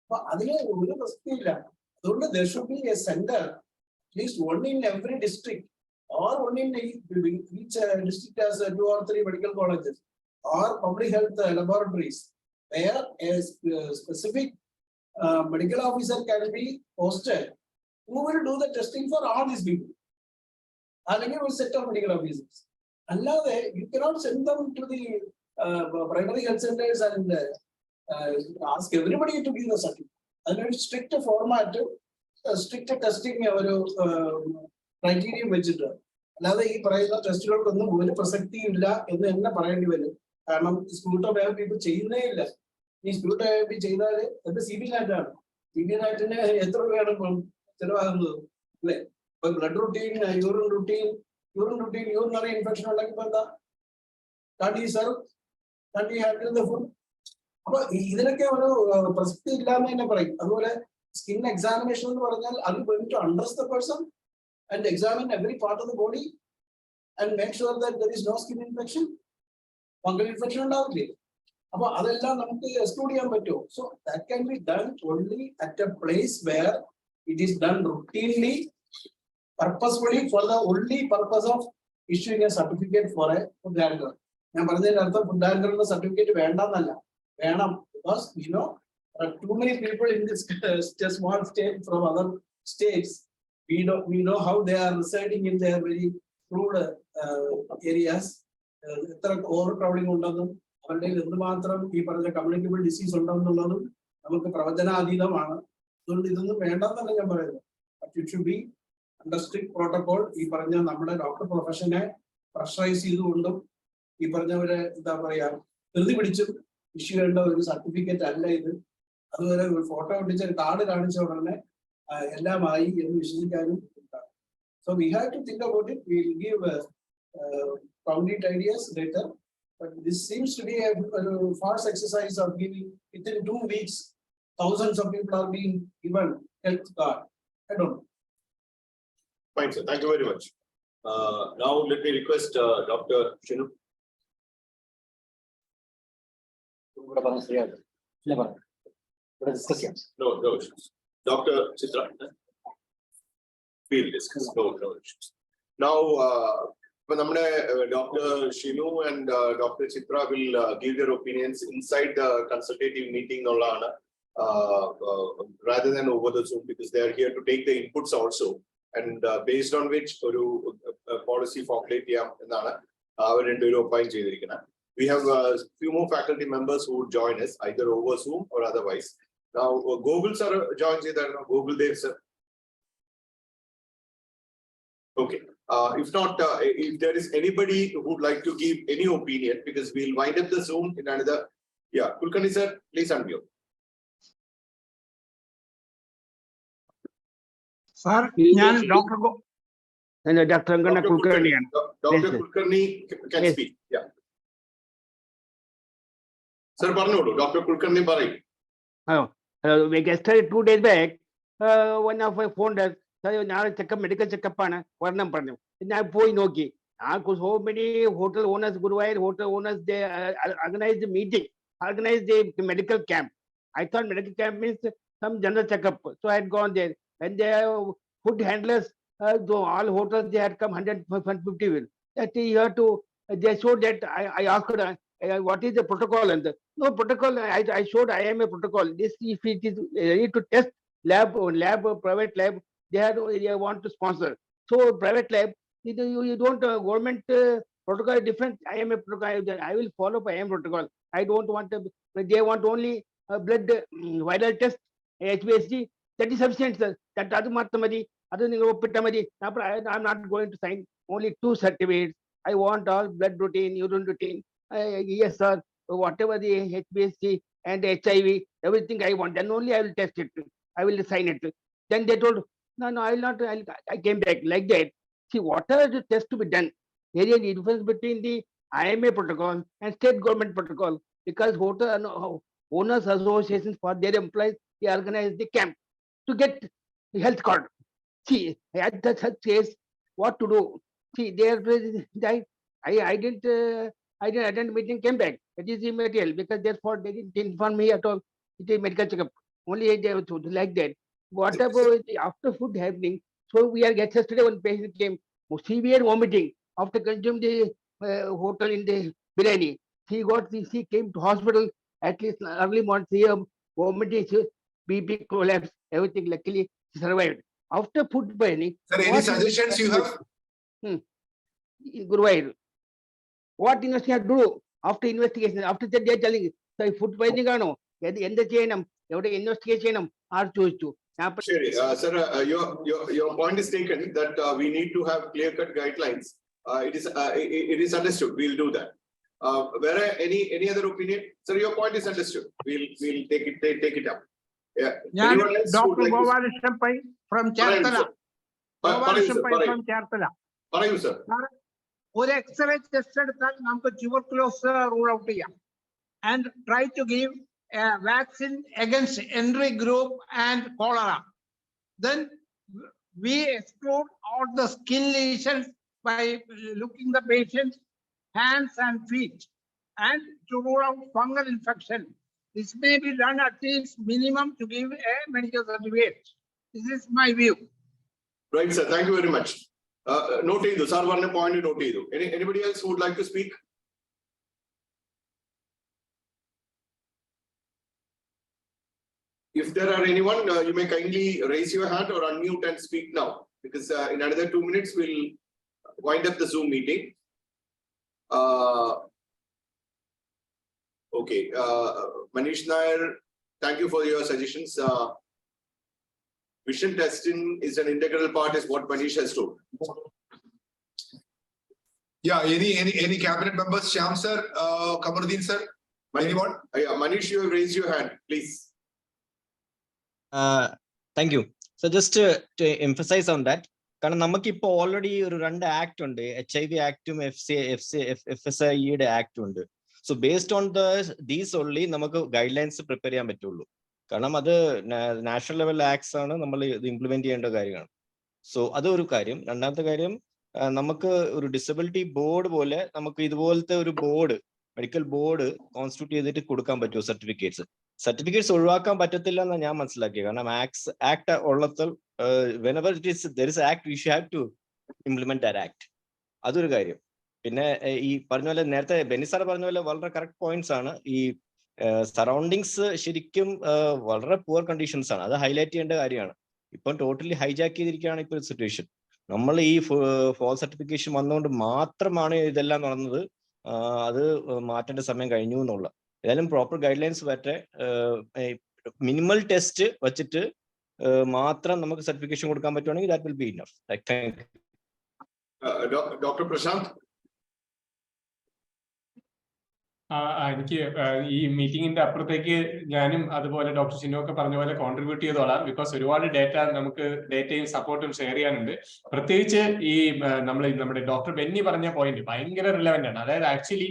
അപ്പൊ അതിന് ഒരു പ്രസക്തിയില്ല. അതുകൊണ്ട് there should be a center, at least one in every district, or one in each district has 2 or 3 medical colleges or public health laboratories, where a specific medical officer can be posted who will do the testing for all these people. അല്ലെങ്കിൽ ഒരു set of medical officers. അല്ലാതെ you cannot send them to the primary health centers and ask everybody to give the certificate. അതിനൊരു strict format strict testing ഒരു criterion വെച്ചിട്ട്, അല്ലാതെ ഈ പറയുന്ന ടെസ്റ്റുകൾക്കൊന്നും ഒരു പ്രസക്തിയും ഇല്ല എന്ന് തന്നെ പറയേണ്ടി വരും. കാരണം സ്ക്രൂട്ടോബയോപി ഇപ്പൊ ചെയ്യുന്നേ ഇല്ല. ഈ സ്ക്രൂട്ടോബയോപി ചെയ്താൽ അത് സിബി നാറ്റാണ്. സിബി നാറ്റിന് എത്ര രൂപയാണ് ചെലവാകുന്നത് അല്ലെ? ഇപ്പൊ blood routine, urine routine, urinary infection ഉണ്ടെങ്കിൽ എന്താ ഹാൻഡിൽ ദ ഫുഡ്. അപ്പൊ ഇതിനൊക്കെ ഒരു പ്രസക്തി ഇല്ലാന്ന് തന്നെ പറയും. അതുപോലെ സ്കിൻ എക്സാമിനേഷൻ എന്ന് പറഞ്ഞാൽ അത് going to undress the person and examine every part of the body and make sure that there is no skin infection. Fungal infection ഉണ്ടാവില്ലേ? അപ്പൊ അതെല്ലാം നമുക്ക് എക്സ്ക്ലൂഡ് ചെയ്യാൻ പറ്റുമോ? So that can be done only at A place where it is done routinely, purposefully, for the only purpose of issuing a certificate for a food handler. ഞാൻ പറഞ്ഞതിന്റെ അർത്ഥം food ഹാൻഡറിന്റെ certificate വേണ്ടെന്നല്ല, വേണം. Because too many people in this small state from other states, we know how they are residing in their very rural areas. എത്ര over crowding ഉണ്ടെന്നും അവരുടെ എന്തുമാത്രം ഈ പറഞ്ഞ കമ്മ്യൂണിക്കബിൾ ഡിസീസ് ഉണ്ടെന്നുള്ളതും നമുക്ക് പ്രവചനാതീതമാണ്. അതുകൊണ്ട് ഇതൊന്നും വേണ്ടെന്നല്ല ഞാൻ പറയുന്നത്. But it should be under strict protocol. ഈ പറഞ്ഞ നമ്മുടെ ഡോക്ടർ പ്രൊഫഷനെ പ്രഷറൈസ് ചെയ്തുകൊണ്ടും ഈ പറഞ്ഞവരെ എന്താ പറയാ ധൃതി പിടിച്ചും ഇഷ്യൂ ചെയ്യേണ്ട ഒരു സർട്ടിഫിക്കറ്റ് അല്ല ഇത്. അതുപോലെ ഒരു ഫോട്ടോ ഒട്ടിച്ച കാർഡ് കാണിച്ച ഉടനെ എല്ലാമായി എന്ന് വിശ്വസിക്കാനും ഉണ്ടാകും. So we have to think about it. We will give concrete ideas later, but this seems to be a false exercise of giving within 2 weeks thousands of people are being given health card. I don't know. Fine, sir. Thank you very much. Now let me request Dr. Shinu. No issues. Dr. Chitra. We'll discuss. No issues. Now, Dr. Shinu and Dr. Chitra will give their opinions inside the consultative meeting rather than over the Zoom, because they are here to take the inputs also, and based on which policy formulate we have a few more faculty members who would join us either over Zoom or otherwise. Now Gogul sir joins either Gogul Dev sir. Okay. If not, if there is anybody who would like to give any opinion, because we'll wind up the Zoom in another. Yeah, Kulkarni sir, please unmute. Sir, Dr. Kulkarni. Dr. Kulkarni can speak. Yeah. Sir, Parnolu, Dr. Kulkarni Parai. We yesterday 2 days back, one of my founders. Checkup, medical checkup, so many hotel owners, Guruvayur hotel owners, they organized a meeting, organized a medical camp. I thought medical camp means some general checkup, so I had gone there. And they have food handlers, all hotels, they had come 150 that you have to. They showed that I asked what is the protocol, and no protocol. I showed IMA protocol. This if it is ready to test lab, private lab. They want to sponsor. So private lab, you don't government protocol is different. IMA protocol, I will follow by IMA protocol. I don't want they want only blood viral test, HbSG. That is sufficient, sir. That I'm not going to sign only 2 certificates. I want all blood routine, urine routine. Yes, sir. Whatever the HbSG and HIV, everything I want. Then only I will test it. I will sign it. Then they told, no, I will not. I came back like that. See, what are the tests to be done? There is a difference between the IMA protocol and state government protocol, because hotel owners associations for their employees, they organize the camp to get the health card. See, at such case, what to do? See, I didn't attend meeting, came back. That is immaterial, because therefore they didn't inform me at all. It is medical checkup. Only they like that. What about after food happening? So we are yesterday one patient came severe vomiting after consuming the hotel in the biryani. She came to hospital at least early morning. Vomiting, BP collapse, everything. Luckily she survived. After food poisoning. Sir, any suggestions you have? Guruvayur. What investigation do after investigation? After that they are telling, so food poisoning ano, end the chain, investigation are chose to. Sir, your point is taken that we need to have clear-cut guidelines. It is understood. We'll do that. Where any other opinion? Sir, your point is understood. We'll take it up. Yeah. Anyone else who would Dr. like to- Gopalakrishnan Pai from Cherthala. Gopalakrishnan Pai from Cherthala. പറയൂ sir. ഒരു x-ray test എടുത്താൽ നമുക്ക് ട്യൂബർകുലോസ് rule out ചെയ്യാം and try to give a vaccine against entry group and cholera. Then we exclude all the skin lesions by looking the patient's hands and feet and to rule out fungal infection. This may be done at least minimum to give a medical certificate. This is my view. Right, sir. Thank you very much. Note ചെയ്തു. Sir പറഞ്ഞ point note ചെയ്തു. Anybody else who would like to speak? If there are anyone, you may kindly raise your hand or unmute and speak now, because in another 2 minutes we'll wind up the Zoom meeting. Okay, Manish Nair, thank you for your suggestions. Vision testing is an integral part, is what Manish has told. Yeah, any cabinet members? Shyam sir, Kamarudin sir, anyone? Yeah, Manish, you have raised your hand, please. Thank you. So just to emphasize on that, കാരണം നമുക്കിപ്പോൾ already ഒരു 2 act ഉണ്ട്, HIV ആക്ടും FSIയുടെ ആക്ടും ഉണ്ട്. So based on these only നമുക്ക് guide lines prepare ചെയ്യാൻ പറ്റുള്ളൂ. കാരണം അത് നാഷണൽ ലെവൽ ആക്ട്സ് ആണ്, നമ്മൾ ഇത് ഇംപ്ലിമെന്റ് ചെയ്യേണ്ട കാര്യമാണ്. സോ അതൊരു കാര്യം. രണ്ടാമത്തെ കാര്യം, നമുക്ക് ഒരു ഡിസബിലിറ്റി ബോർഡ് പോലെ നമുക്ക് ഇതുപോലത്തെ ഒരു ബോർഡ്, മെഡിക്കൽ ബോർഡ് കോൺസ്റ്റിറ്റ്യൂട്ട് ചെയ്തിട്ട് കൊടുക്കാൻ പറ്റുമോ സർട്ടിഫിക്കറ്റ്സ് ഒഴിവാക്കാൻ പറ്റത്തില്ല എന്നാണ് ഞാൻ മനസ്സിലാക്കിയത്. കാരണം ആക്ട് ഉള്ളപ്പോൾ whenever there is act, we should have to implement that act. അതൊരു കാര്യം. പിന്നെ ഈ പറഞ്ഞ പോലെ നേരത്തെ ബെന്നി സാർ പറഞ്ഞ പോലെ വളരെ കറക്റ്റ് പോയിന്റ്സ് ആണ്. ഈ സറൗണ്ടിങ്സ് ശരിക്കും വളരെ പുവർ കണ്ടീഷൻസ് ആണ്. അത് ഹൈലൈറ്റ് ചെയ്യേണ്ട കാര്യമാണ്. ഇപ്പം ടോട്ടലി ഹൈജാക്ക് ചെയ്തിരിക്കുകയാണ് ഇപ്പോൾ സിറ്റുവേഷൻ. നമ്മൾ ഈ ഫോൾ സർട്ടിഫിക്കേഷൻ വന്നുകൊണ്ട് മാത്രമാണ് ഇതെല്ലാം നടന്നത്. അത് മാറ്റേണ്ട സമയം കഴിഞ്ഞു എന്നുള്ള. ഏതായാലും പ്രോപ്പർ ഗൈഡ് ലൈൻസ് വരട്ടെ. മിനിമൽ ടെസ്റ്റ് വച്ചിട്ട് മാത്രം നമുക്ക് സർട്ടിഫിക്കേഷൻ കൊടുക്കാൻ പറ്റുവാണെങ്കിൽ that will be enough. Thank you. Dr. Prashant. എനിക്ക് ഈ മീറ്റിംഗിന്റെ അപ്പുറത്തേക്ക് ഞാനും അതുപോലെ ഡോക്ടർ ഷിനു ഒക്കെ പറഞ്ഞ പോലെ കോൺട്രിബ്യൂട്ട് ചെയ്തോളാം. ബിക്കോസ് ഒരുപാട് ഡേറ്റയും സപ്പോർട്ടും ഷെയർ ചെയ്യാനുണ്ട്. പ്രത്യേകിച്ച് ഈ നമ്മുടെ ഡോക്ടർ ബെന്നി പറഞ്ഞ പോയിന്റ് ഭയങ്കര റിലവന്റ് ആണ്. അതായത് ആക്ച്വലി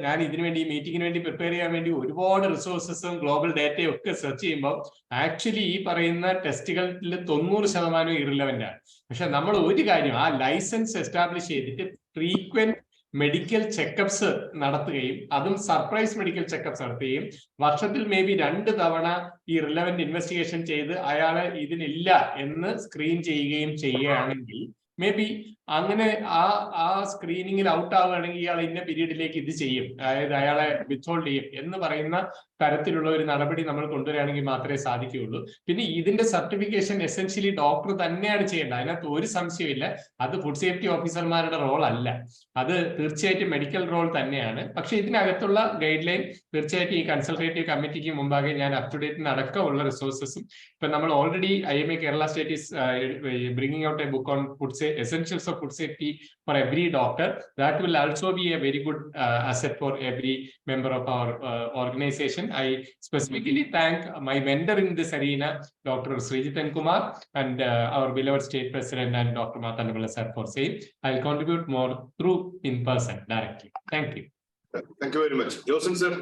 ഞാൻ ഇതിനുവേണ്ടി ഈ മീറ്റിംഗിന് വേണ്ടി പ്രിപ്പയർ ചെയ്യാൻ വേണ്ടി ഒരുപാട് റിസോഴ്സസും ഗ്ലോബൽ ഡേറ്റയും ഒക്കെ സെർച്ച് ചെയ്യുമ്പോൾ ആക്ച്വലി ഈ പറയുന്ന ടെസ്റ്റുകളിൽ 90% ഇറിലവന്റ് ആണ്. പക്ഷെ നമ്മൾ ഒരു കാര്യം, ആ ലൈസൻസ് എസ്റ്റാബ്ലിഷ് ചെയ്തിട്ട് ഫ്രീക്വന്റ് മെഡിക്കൽ ചെക്കപ്സ് നടത്തുകയും അതും സർപ്രൈസ് മെഡിക്കൽ ചെക്കപ്സ് നടത്തുകയും വർഷത്തിൽ മേ ബി 2 തവണ ഈ റിലവന്റ് ഇൻവെസ്റ്റിഗേഷൻ ചെയ്ത് അയാളെ ഇതിനില്ല എന്ന് സ്ക്രീൻ ചെയ്യുകയും ചെയ്യുകയാണെങ്കിൽ മേ ബി അങ്ങനെ ആ സ്ക്രീനിങ്ങിൽ ഔട്ട് ആവുകയാണെങ്കിൽ ഇയാൾ ഇന്ന പീരീഡിലേക്ക് ഇത് ചെയ്യും, അതായത് അയാളെ വിത്ത്ഹോൾഡ് ചെയ്യും എന്ന് പറയുന്ന തരത്തിലുള്ള ഒരു നടപടി നമ്മൾ കൊണ്ടുവരികയാണെങ്കിൽ മാത്രമേ സാധിക്കുകയുള്ളൂ. പിന്നെ ഇതിന്റെ സർട്ടിഫിക്കേഷൻ എസെൻഷ്യലി ഡോക്ടർ തന്നെയാണ് ചെയ്യേണ്ടത്. അതിനകത്ത് ഒരു സംശയമില്ല. അത് ഫുഡ് സേഫ്റ്റി ഓഫീസർമാരുടെ റോൾ അല്ല, അത് തീർച്ചയായിട്ടും മെഡിക്കൽ റോൾ തന്നെയാണ്. പക്ഷെ ഇതിനകത്തുള്ള ഗൈഡ് ലൈൻ തീർച്ചയായിട്ടും ഈ കൺസൾട്ടേറ്റീവ് കമ്മിറ്റിക്ക് മുമ്പാകെ ഞാൻ അപ് ടു ഡേറ്റ് അടക്കമുള്ള റിസോഴ്സസും ഇപ്പൊ നമ്മൾ already IMA Kerala state is bringing out A book on essentials of food safety for every doctor. That will also be a very good asset for every member of our organization. I specifically thank my mentor in this arena, Dr. Srijithan Kumar, and our beloved state president and Dr. Mathanabala sir for saying I'll contribute more through in person directly. Thank you. Thank you very much. Joseph sir.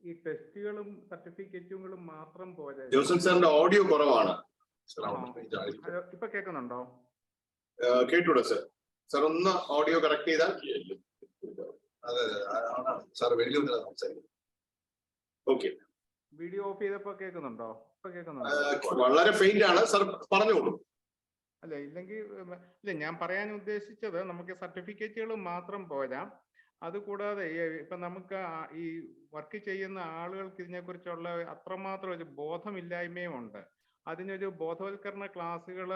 ഈ ടെസ്റ്റുകളും സർട്ടിഫിക്കറ്റുകളും മാത്രം പോലെ Joseph സാറിന്റെ audio കുറവാണ്. ഇപ്പൊ കേൾക്കുന്നുണ്ടോ? കേട്ടൂടെ sir? Sir ഒന്ന് ഓഡിയോ കറക്റ്റ് ചെയ്താൽ. ഓക്കെ, വീഡിയോ ഓഫ് ചെയ്തപ്പോ കേൾക്കുന്നുണ്ടോ? ഇപ്പൊ കേൾക്കുന്നുണ്ടോ? വളരെ ഫെയിന്റ് ആണ് സർ, പറഞ്ഞോളൂ. അല്ല ഇല്ല, ഞാൻ പറയാൻ ഉദ്ദേശിച്ചത് നമുക്ക് സർട്ടിഫിക്കറ്റുകൾ മാത്രം പോരാ. അതുകൂടാതെ ഇപ്പൊ നമുക്ക് ഈ വർക്ക് ചെയ്യുന്ന ആളുകൾക്ക് ഇതിനെക്കുറിച്ചുള്ള അത്രമാത്രം ഒരു ബോധമില്ലായ്മയും ഉണ്ട്. അതിനൊരു ബോധവൽക്കരണ ക്ലാസ്സുകൾ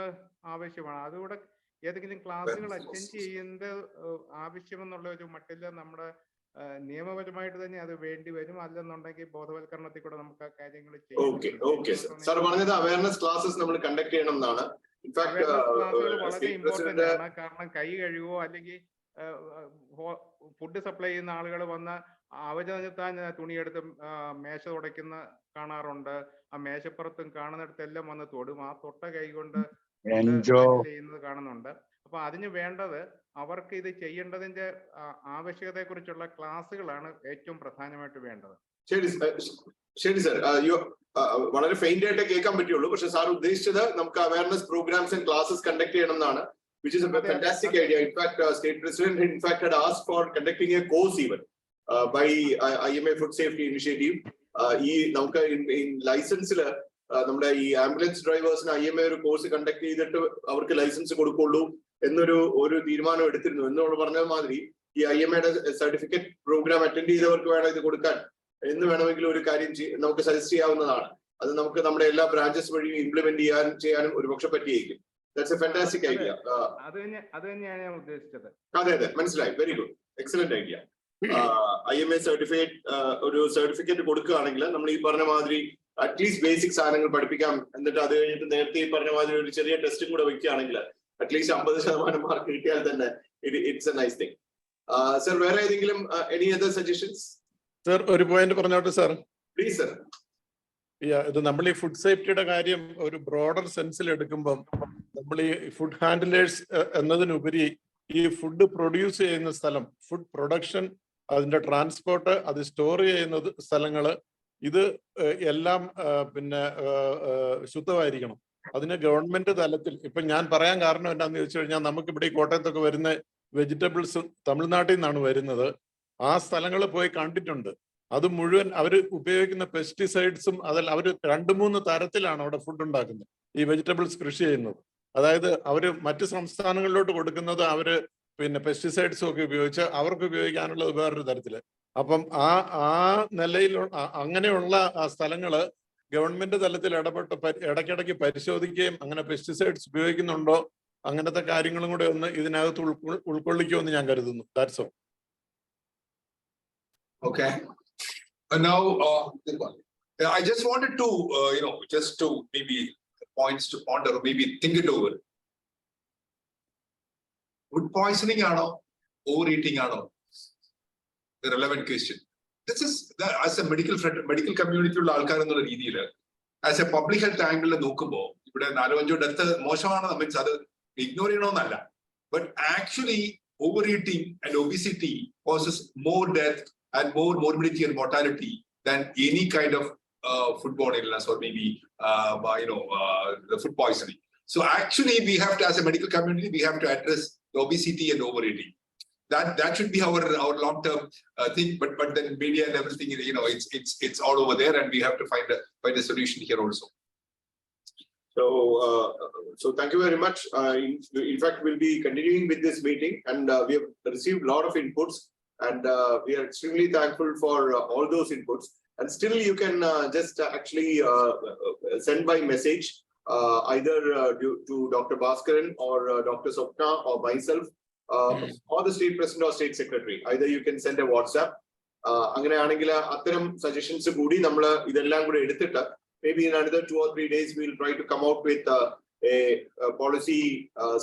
ആവശ്യമാണ്. അതുകൂടെ ഏതെങ്കിലും ക്ലാസ്സുകൾ അറ്റൻഡ് ചെയ്യുന്നത് ആവശ്യമെന്നുള്ള ഒരു മട്ടില് നമ്മുടെ നിയമപരമായിട്ട് തന്നെ അത് വേണ്ടി വരും. അല്ലെന്നുണ്ടെങ്കിൽ ബോധവൽക്കരണത്തിൽ കൂടെ നമുക്ക് ആ കാര്യങ്ങൾ സാർ പറഞ്ഞത് അവയർനെസ് ക്ലാസ്സസ് നമ്മൾ കണ്ടക്ട് ചെയ്യണം എന്നാണ്. ക്ലാസ്സുകൾ വളരെ ഇമ്പോർട്ടന്റ് ആണ്. കാരണം കൈ കഴുകുവോ അല്ലെങ്കിൽ ഫുഡ് സപ്ലൈ ചെയ്യുന്ന ആളുകൾ വന്ന് അവചനത്താൻ തുണിയെടുത്ത് മേശ തുടയ്ക്കുന്ന കാണാറുണ്ട്. ആ മേശപ്പുറത്തും കാണുന്നിടത്തെല്ലാം വന്ന് തൊടും. ആ തൊട്ട കൈ കൊണ്ട് ചെയ്യുന്നത് കാണുന്നുണ്ട്. അപ്പൊ അതിന് വേണ്ടത് അവർക്ക് ഇത് ചെയ്യേണ്ടതിന്റെ ആവശ്യകതയെ കുറിച്ചുള്ള ക്ലാസ്സുകളാണ് ഏറ്റവും പ്രധാനമായിട്ട് വേണ്ടത്. ശരി സർ, വളരെ ഫെയിന്റ് ആയിട്ട് കേൾക്കാൻ പറ്റുള്ളൂ. പക്ഷെ സാർ ഉദ്ദേശിച്ചത് നമുക്ക് awareness programmes and classes conduct ചെയ്യണം എന്നാണ്, which is a fantastic idea. In fact, State President had asked for conducting a course even by IMA Food Safety Initiative. ഈ നമുക്ക് ലൈസൻസിൽ നമ്മുടെ ഈ ആംബുലൻസ് ഡ്രൈവേഴ്സിന് IMA ഒരു കോഴ്സ് കണ്ടക്ട് ചെയ്തിട്ട് അവർക്ക് ലൈസൻസ് കൊടുക്കുള്ളൂ എന്നൊരു തീരുമാനം എടുത്തിരുന്നു. എന്നോട് പറഞ്ഞ മാതിരി ഈ IMAയുടെ സർട്ടിഫിക്കറ്റ് പ്രോഗ്രാം അറ്റൻഡ് ചെയ്തവർക്ക് വേണം ഇത് കൊടുക്കാൻ എന്ന് വേണമെങ്കിലും ഒരു കാര്യം നമുക്ക് സജസ്റ്റ് ചെയ്യാവുന്നതാണ്. അത് നമുക്ക് നമ്മുടെ എല്ലാ ബ്രാഞ്ചസ് വഴിയും ഇംപ്ലിമെന്റ് ചെയ്യാനും ഒരുപക്ഷെ പറ്റിയേക്കും. That's a fantastic idea. അത് തന്നെയാണ് ഞാൻ ഉദ്ദേശിച്ചത്. അതെ, മനസ്സിലായി. Very good, excellent idea. IMA ഒരു സർട്ടിഫിക്കറ്റ് കൊടുക്കുകയാണെങ്കിൽ നമ്മൾ ഈ പറഞ്ഞ മാതിരി അറ്റ്ലീസ്റ്റ് ബേസിക് സാധനങ്ങൾ പഠിപ്പിക്കാം. എന്നിട്ട് അത് കഴിഞ്ഞിട്ട് നേരത്തെ ഈ പറഞ്ഞ മാതിരി ഒരു ചെറിയ ടെസ്റ്റും കൂടെ വെക്കുകയാണെങ്കിൽ അറ്റ്ലീസ്റ്റ് 50% മാർക്ക് കിട്ടിയാൽ തന്നെ it's A nice thing. Sir, വേറെ ഏതെങ്കിലും എനി അതർ സജഷൻസ്? സർ, ഒരു പോയിന്റ് പറഞ്ഞോട്ടെ സർ? Please sir. ഇത് നമ്മൾ ഈ ഫുഡ് സേഫ്റ്റിയുടെ കാര്യം ഒരു ബ്രോഡർ സെൻസിൽ എടുക്കുമ്പോൾ നമ്മൾ ഈ ഫുഡ് ഹാൻഡിലേഴ്സ് എന്നതിനുപരി ഈ ഫുഡ് പ്രൊഡ്യൂസ് ചെയ്യുന്ന സ്ഥലം, ഫുഡ് പ്രൊഡക്ഷൻ, അതിന്റെ ട്രാൻസ്പോർട്ട്, അത് സ്റ്റോർ ചെയ്യുന്ന സ്ഥലങ്ങള്, ഇത് എല്ലാം പിന്നെ ശുദ്ധമായിരിക്കണം. അതിന് ഗവൺമെന്റ് തലത്തിൽ ഇപ്പൊ ഞാൻ പറയാൻ കാരണം എന്താണെന്ന് ചോദിച്ചു കഴിഞ്ഞാൽ, നമുക്ക് ഇവിടെ ഈ കോട്ടയത്തൊക്കെ വരുന്ന വെജിറ്റബിൾസ് തമിഴ്നാട്ടിൽ നിന്നാണ് വരുന്നത്. ആ സ്ഥലങ്ങൾ പോയി കണ്ടിട്ടുണ്ട്. അത് മുഴുവൻ അവർ ഉപയോഗിക്കുന്ന പെസ്റ്റിസൈഡ്സും അതല്ല, അവർ 2-3 തരത്തിലാണ് അവിടെ ഫുഡ് ഉണ്ടാക്കുന്നത്, ഈ വെജിറ്റബിൾസ് കൃഷി ചെയ്യുന്നത്. അതായത് അവർ മറ്റ് സംസ്ഥാനങ്ങളിലോട്ട് കൊടുക്കുന്നത് അവര് പിന്നെ പെസ്റ്റിസൈഡ്സും ഒക്കെ ഉപയോഗിച്ച് അവർക്ക് ഉപയോഗിക്കാനുള്ളത് വേറൊരു തരത്തില്. അപ്പം ആ നിലയിൽ അങ്ങനെയുള്ള സ്ഥലങ്ങള് ഗവൺമെന്റ് തലത്തിൽ ഇടയ്ക്കിടയ്ക്ക് പരിശോധിക്കുകയും അങ്ങനെ പെസ്റ്റിസൈഡ്സ് ഉപയോഗിക്കുന്നുണ്ടോ അങ്ങനത്തെ കാര്യങ്ങളും കൂടെ ഒന്ന് ഇതിനകത്ത് ഉൾക്കൊള്ളിക്കുമെന്ന് ഞാൻ കരുതുന്നു. That's all. Okay. Now, I just wanted to, just to maybe points to ponder, or maybe think it over. Food poisoning or overeating or the relevant question. This is as a medical community ഉള്ള ആൾക്കാർ എന്നുള്ള രീതിയിൽ as A public health ആംഗിളിൽ നോക്കുമ്പോൾ ഇവിടെ 4-5 death മോശമാണെന്ന് means അത് ignore ചെയ്യണമെന്നല്ല. But actually overeating and obesity causes more death and more morbidity and mortality than any kind of foodborne illness or maybe the food poisoning. So actually we have to, as a medical community, we have to address the obesity and overeating. That should be our long-term thing. But then media and everything, it's all over there, and we have to find a solution here also. So thank you very much. In fact, we'll be continuing with this meeting, and we have received a lot of inputs, and we are extremely thankful for all those inputs. And still, you can just actually send by message either to Dr. Bhaskaran or Dr. Sopna or myself or the State President or State Secretary. Either you can send a WhatsApp. അങ്ങനെയാണെങ്കിൽ അത്തരം suggestions കൂടി നമ്മൾ ഇതെല്ലാം കൂടെ എടുത്തിട്ട് maybe in another 2 or 3 days we'll try to come out with a policy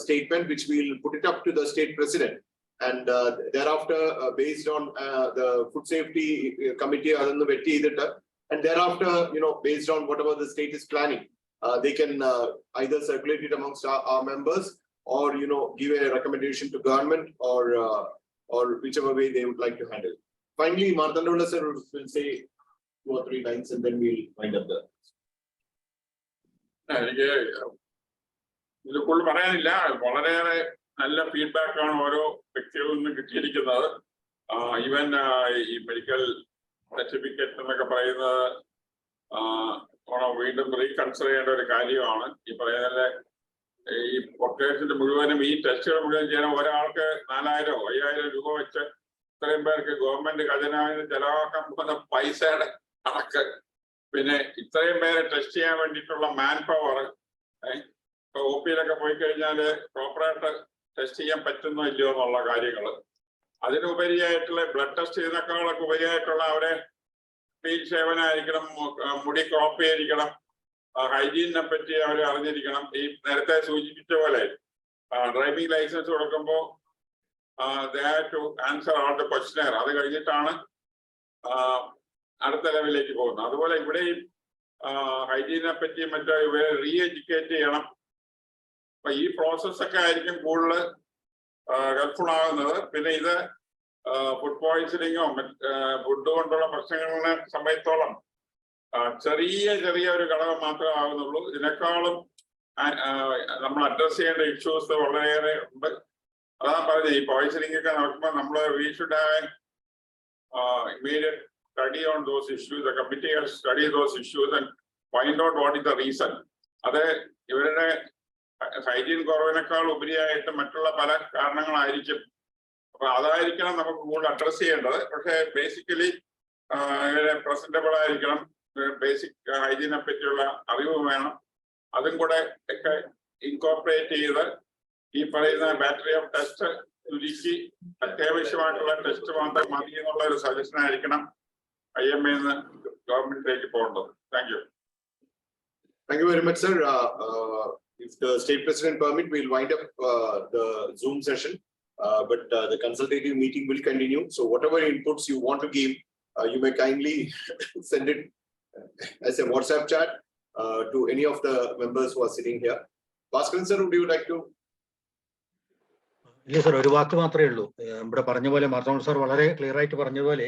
statement which we'll put it up to the State President, and thereafter based on the food safety committee adannu vetti edittu, and thereafter based on whatever the state is planning, they can either circulate it amongst our members or give a recommendation to government or whichever way they would like to handle. Finally, Marthandola sir will say 2 or 3 lines and then we'll wind up the. എനിക്ക് ഇത് കൂടുതൽ പറയാനില്ല. വളരെയേറെ നല്ല feedback ആണ് ഓരോ വ്യക്തികളിൽ നിന്ന് കിട്ടിയിരിക്കുന്നത്. ഈവൻ ഈ മെഡിക്കൽ സർട്ടിഫിക്കറ്റ് എന്നൊക്കെ പറയുന്നത് വീണ്ടും റീകൺസിഡർ ചെയ്യേണ്ട ഒരു കാര്യമാണ്. ഈ പറയുന്ന ഈ പോപ്പുലേഷന്റെ മുഴുവനും ഈ ടെസ്റ്റുകൾ മുഴുവൻ ചെയ്യാൻ ഒരാൾക്ക് 4,000 or 5,000 രൂപ വെച്ച് ഇത്രയും പേർക്ക് ഗവൺമെന്റ് ഖജനാവിന് ചെലവാക്കാൻ പോകുന്ന പൈസയുടെ കണക്ക്, പിന്നെ ഇത്രയും പേരെ ടെസ്റ്റ് ചെയ്യാൻ വേണ്ടിയിട്ടുള്ള മാൻ പവർ, ഒ പിയിലൊക്കെ പോയി കഴിഞ്ഞാൽ പ്രോപ്പറായിട്ട് ടെസ്റ്റ് ചെയ്യാൻ പറ്റുന്നോ ഇല്ലയോ എന്നുള്ള കാര്യങ്ങൾ, അതിനുപരിയായിട്ടുള്ള ബ്ലഡ് ടെസ്റ്റ് ചെയ്യുന്നതിനേക്കാളൊക്കെ ഉപരിയായിട്ടുള്ള അവരെ ക്ലീൻ സേവനമായിരിക്കണം, മുടി കോപ്പി ആയിരിക്കണം, ഹൈജീനിനെ പറ്റി അവർ അറിഞ്ഞിരിക്കണം. ഈ നേരത്തെ സൂചിപ്പിച്ച പോലെ ഡ്രൈവിംഗ് ലൈസൻസ് കൊടുക്കുമ്പോൾ they have to answer all the questionnaire. അത് കഴിഞ്ഞിട്ടാണ് അടുത്ത ലെവലിലേക്ക് പോകുന്നത്. അതുപോലെ ഇവിടെയും ഹൈജീനെ പറ്റി മറ്റോ ഇവരെ റീ എഡ്യൂക്കേറ്റ് ചെയ്യണം. അപ്പൊ ഈ പ്രോസസ്സൊക്കെ ആയിരിക്കും കൂടുതൽ ഹെൽപ്ഫുൾ ആകുന്നത്. പിന്നെ ഇത് ഫുഡ് പോയിസണിങ്ങോ ഫുഡ് കൊണ്ടുള്ള പ്രശ്നങ്ങളെ സമയത്തോളം ചെറിയ ഒരു ഘടകം മാത്രമേ ആകുന്നുള്ളൂ. ഇതിനേക്കാളും നമ്മൾ അഡ്രസ് ചെയ്യേണ്ട ഇഷ്യൂസ് വളരെയേറെ ഉണ്ട്. അതാണ് പറഞ്ഞത്, ഈ പോയിസണിങ് ഒക്കെ നടക്കുമ്പോൾ നമ്മൾ we should have immediate study on those issues. The committee has studied those issues and find out what is the reason. അത് ഇവരുടെ ഹൈജീൻ കുറവിനേക്കാൾ ഉപരിയായിട്ട് മറ്റുള്ള പല കാരണങ്ങളായിരിക്കും. അപ്പൊ അതായിരിക്കണം നമുക്ക് കൂടുതൽ അഡ്രസ് ചെയ്യേണ്ടത്. പക്ഷെ ബേസിക്കലി ഇവരെ പ്രസന്റബിൾ ആയിരിക്കണം, ബേസിക് ഹൈജീനെ പറ്റിയുള്ള അറിവ് വേണം. അതും കൂടെ ഒക്കെ ഇൻകോർപ്പറേറ്റ് ചെയ്ത് ഈ പറയുന്ന ബാറ്ററി ഓഫ് ടെസ്റ്റ് ചുരുക്കി അത്യാവശ്യമായിട്ടുള്ള ടെസ്റ്റ് മാത്രം മതി എന്നുള്ള ഒരു സജഷൻ ആയിരിക്കണം IMA ഗവൺമെന്റിലേക്ക് പോകേണ്ടത്. Thank you. Thank you very much, sir. If the state president permit, we'll wind up the Zoom session, but the consultative meeting will continue. So whatever inputs you want to give, you may kindly send it as a WhatsApp chat to any of the members who are sitting here. Bhaskaran sir, would you like to? ഇല്ല sir, ഒരു വാക്ക് മാത്രമേ ഉള്ളൂ. ഇവിടെ പറഞ്ഞ പോലെ മാർത്തോൺ sir വളരെ clear ആയിട്ട് പറഞ്ഞതുപോലെ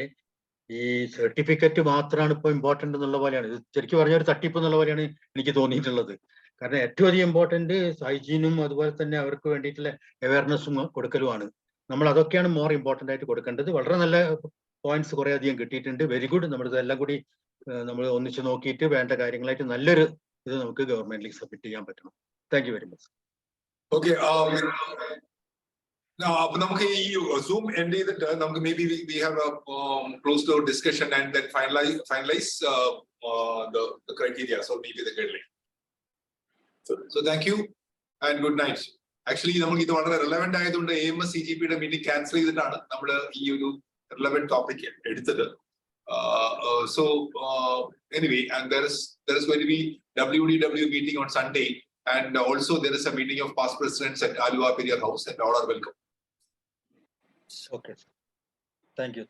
ഈ സർട്ടിഫിക്കറ്റ് മാത്രമാണ് ഇപ്പോൾ ഇമ്പോർട്ടൻ്റ് എന്നുള്ള പോലെയാണ്. ഇത് ശരിക്കും പറഞ്ഞ ഒരു തട്ടിപ്പ് എന്നുള്ള പോലെയാണ് എനിക്ക് തോന്നിയിട്ടുള്ളത്. കാരണം ഏറ്റവും അധികം ഇമ്പോർട്ടൻ്റ് ഹൈജീനും അതുപോലെ തന്നെ അവർക്ക് വേണ്ടിയിട്ടുള്ള അവയർനെസ്സും കൊടുക്കലുമാണ്. നമ്മൾ അതൊക്കെയാണ് മോർ ഇമ്പോർട്ടൻ്റ് ആയിട്ട് കൊടുക്കേണ്ടത്. വളരെ നല്ല പോയിന്റ്സ് കുറേ അധികം കിട്ടിയിട്ടുണ്ട്. Very good. നമ്മളിതെല്ലാം കൂടി നമ്മൾ ഒന്നിച്ച് നോക്കിയിട്ട് വേണ്ട കാര്യങ്ങളായിട്ട് നല്ലൊരു ഇത് നമുക്ക് ഗവൺമെന്റിലേക്ക് സബ്മിറ്റ് ചെയ്യാൻ പറ്റണം. Thank you very much. Okay, നമുക്ക് ഈ സൂം എൻഡ് ചെയ്തിട്ട് നമുക്ക് may be we have close door discussion and then finalise the criteria, so maybe the guideline. So thank you and good night. Actually നമുക്ക് ഇത് വളരെ relevant ആയതുകൊണ്ട് AMS CGPയുടെ meeting cancel ചെയ്തിട്ടാണ് നമ്മൾ ഈ ഒരു റെലവെന്റ് ടോപ്പിക് എടുത്തത്. So anyway, and there is going to be WDW meeting on Sunday, and also there is a meeting of past presidents at Aluva Periyar House, and all are welcome. Okay. Thank you.